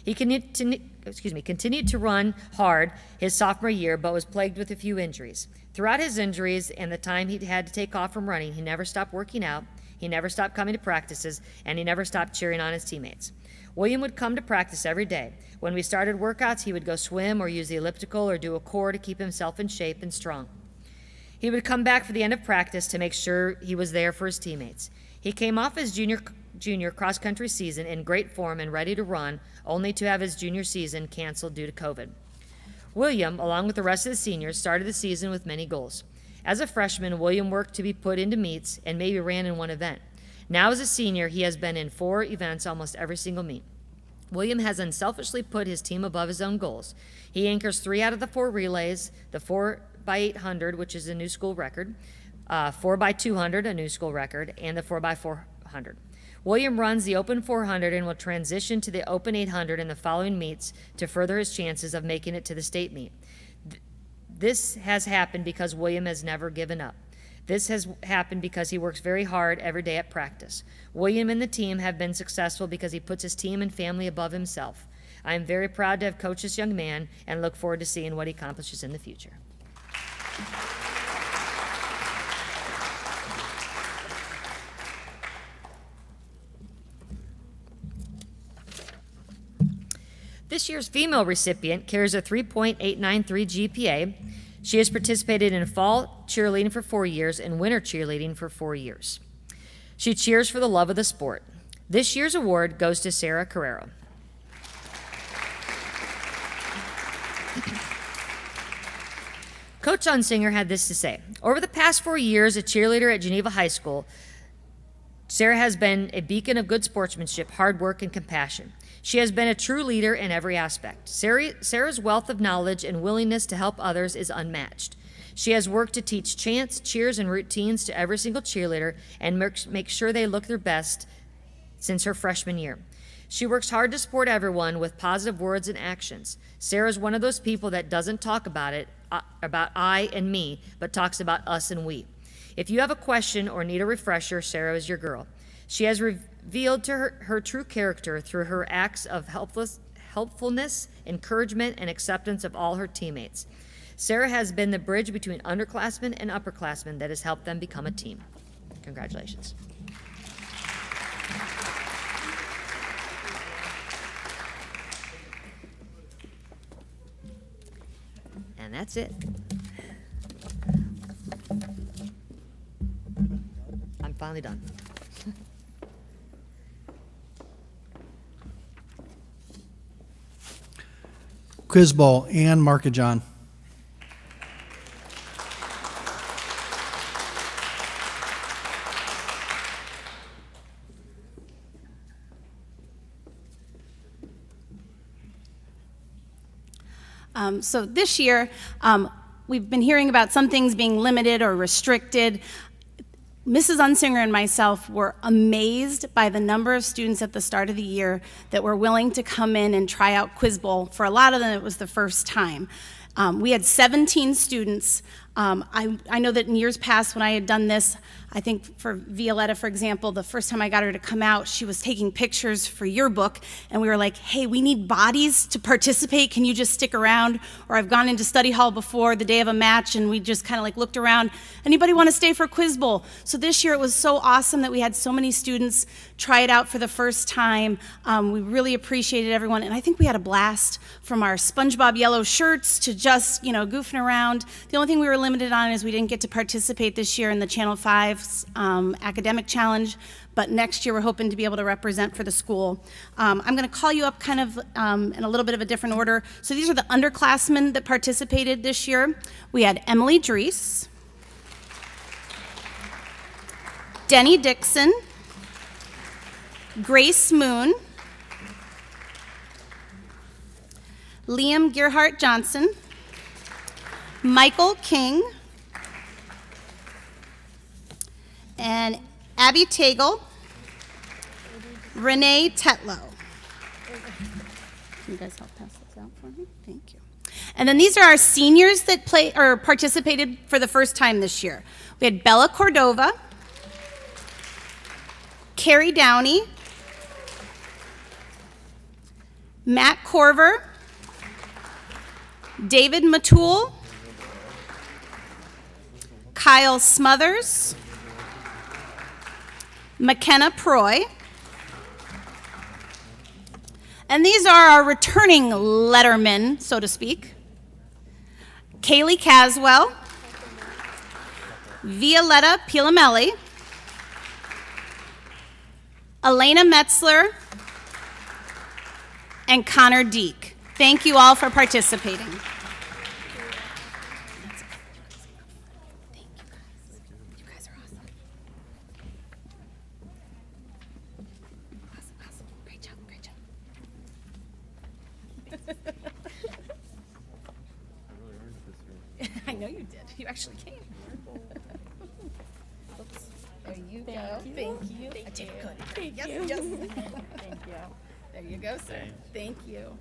He continued to run hard his sophomore year, but was plagued with a few injuries. Throughout his injuries and the time he had to take off from running, he never stopped working out, he never stopped coming to practices, and he never stopped cheering on his teammates. William would come to practice every day. When we started workouts, he would go swim or use the elliptical or do a core to keep himself in shape and strong. He would come back for the end of practice to make sure he was there for his teammates. He came off his junior cross-country season in great form and ready to run, only to have his junior season canceled due to COVID. William, along with the rest of the seniors, started the season with many goals. As a freshman, William worked to be put into meets and maybe ran in one event. Now as a senior, he has been in 4 events almost every single meet. William has unselfishly put his team above his own goals. He anchors 3 out of the 4 relays, the 4x800, which is a new school record, 4x200, a new school record, and the 4x400. William runs the Open 400 and will transition to the Open 800 in the following meets to further his chances of making it to the state meet. This has happened because William has never given up. This has happened because he works very hard every day at practice. William and the team have been successful because he puts his team and family above himself. I am very proud to have coached this young man and look forward to seeing what he accomplishes in the future. This year's female recipient carries a 3.893 GPA. She has participated in fall cheerleading for 4 years and winter cheerleading for 4 years. She cheers for the love of the sport. This year's award goes to Sarah Carrero. Coach Unsinger had this to say. Over the past 4 years, a cheerleader at Geneva High School, Sarah has been a beacon of good sportsmanship, hard work, and compassion. She has been a true leader in every aspect. Sarah's wealth of knowledge and willingness to help others is unmatched. She has worked to teach chants, cheers, and routines to every single cheerleader and make sure they look their best since her freshman year. She works hard to support everyone with positive words and actions. Sarah's one of those people that doesn't talk about I and me, but talks about us and we. If you have a question or need a refresher, Sarah is your girl. She has revealed to her true character through her acts of helpfulness, encouragement, and acceptance of all her teammates. Sarah has been the bridge between underclassmen and upperclassmen that has helped them become a team. Congratulations. And that's it. I'm finally done. Quiz Bowl, Ann Markajon. So this year, we've been hearing about some things being limited or restricted. Mrs. Unsinger and myself were amazed by the number of students at the start of the year that were willing to come in and try out Quiz Bowl. For a lot of them, it was the first time. We had 17 students. I know that in years past when I had done this, I think for Violetta, for example, the first time I got her to come out, she was taking pictures for your book, and we were like, hey, we need bodies to participate. Can you just stick around? Or I've gone into study hall before the day of a match, and we just kind of like looked around. Anybody want to stay for Quiz Bowl? So this year it was so awesome that we had so many students try it out for the first time. We really appreciated everyone, and I think we had a blast from our SpongeBob yellow shirts to just, goofing around. The only thing we were limited on is we didn't get to participate this year in the Channel 5's academic challenge, but next year we're hoping to be able to represent for the school. I'm going to call you up kind of in a little bit of a different order. So these are the underclassmen that participated this year. We had Emily Drees, Denny Dixon, Grace Moon, Liam Gerhart Johnson, Michael King, and Abby Tagle, Renee Tetlow. Can you guys help pass this out for me? Thank you. And then these are our seniors that participated for the first time this year. We had Bella Cordova, Carrie Downey, Matt Corver, David Matul, Kyle Smothers, McKenna Proy, and these are our returning lettermen, so to speak. Kaylee Caswell, Violetta Pilamelli, Elena Metzler, and Connor Deek. Thank you all for participating. I know you did. You actually came. Oops. There you go. Thank you. I did good. Thank Yes, you. yes. Thank you. There you go, sir. Thank you.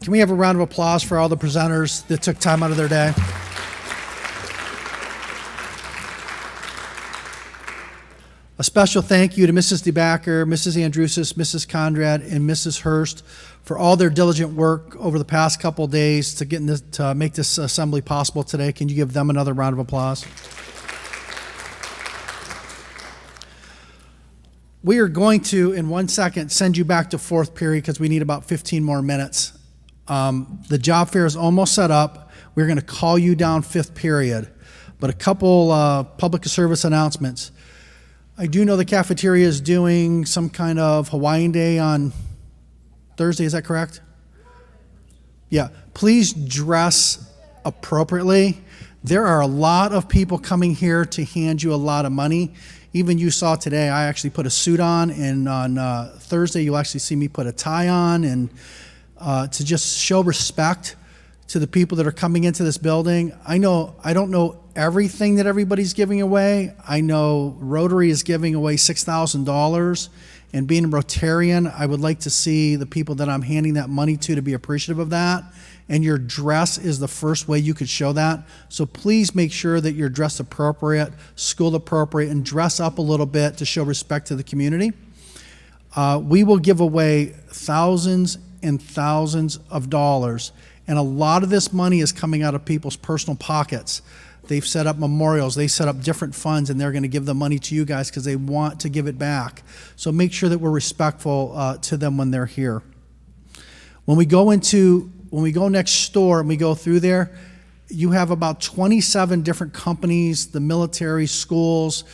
Can we have a round of applause for all the presenters that took time out of their day? A special thank you to Mrs. DeBacker, Mrs. Andrusis, Mrs. Conrad, and Mrs. Hurst for all their diligent work over the past couple of days to make this assembly possible today. Can you give them another round of applause? We are going to, in 1 second, send you back to fourth period because we need about 15 more minutes. The job fair is almost set up. We're going to call you down fifth period. But a couple public service announcements. I do know the cafeteria is doing some kind of Hawaiian Day on Thursday. Is that correct? Yeah. Please dress appropriately. There are a lot of people coming here to hand you a lot of money. Even you saw today, I actually put a suit on, and on Thursday you'll actually see me put a tie on, and to just show respect to the people that are coming into this building. I don't know everything that everybody's giving away. I know Rotary is giving away $6,000, and being a Rotarian, I would like to see the people that I'm handing that money to be appreciative of that. And your dress is the first way you could show that. So please make sure that you're dressed appropriate, school appropriate, and dress up a little bit to show respect to the community. We will give away thousands and thousands of dollars, and a lot of this money is coming out of people's personal pockets. They've set up memorials, they set up different funds, and they're going to give the money to you guys because they want to give it back. So make sure that we're respectful to them when they're here. When we go next door and we go through there, you have about 27 different companies, the military, schools.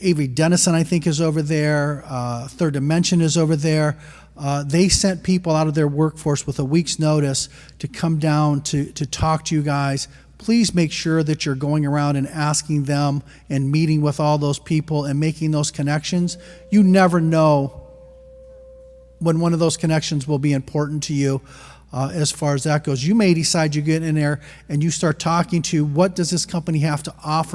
Avery Dennison, I think, is over there. Third Dimension is over there. They sent people out of their workforce with a week's notice to come down to talk to you guys. Please make sure that you're going around and asking them and meeting with all those people and making those connections. You never know when one of those connections will be important to you. As far as that goes, you may decide you get in there and you start talking to, what does this company have to offer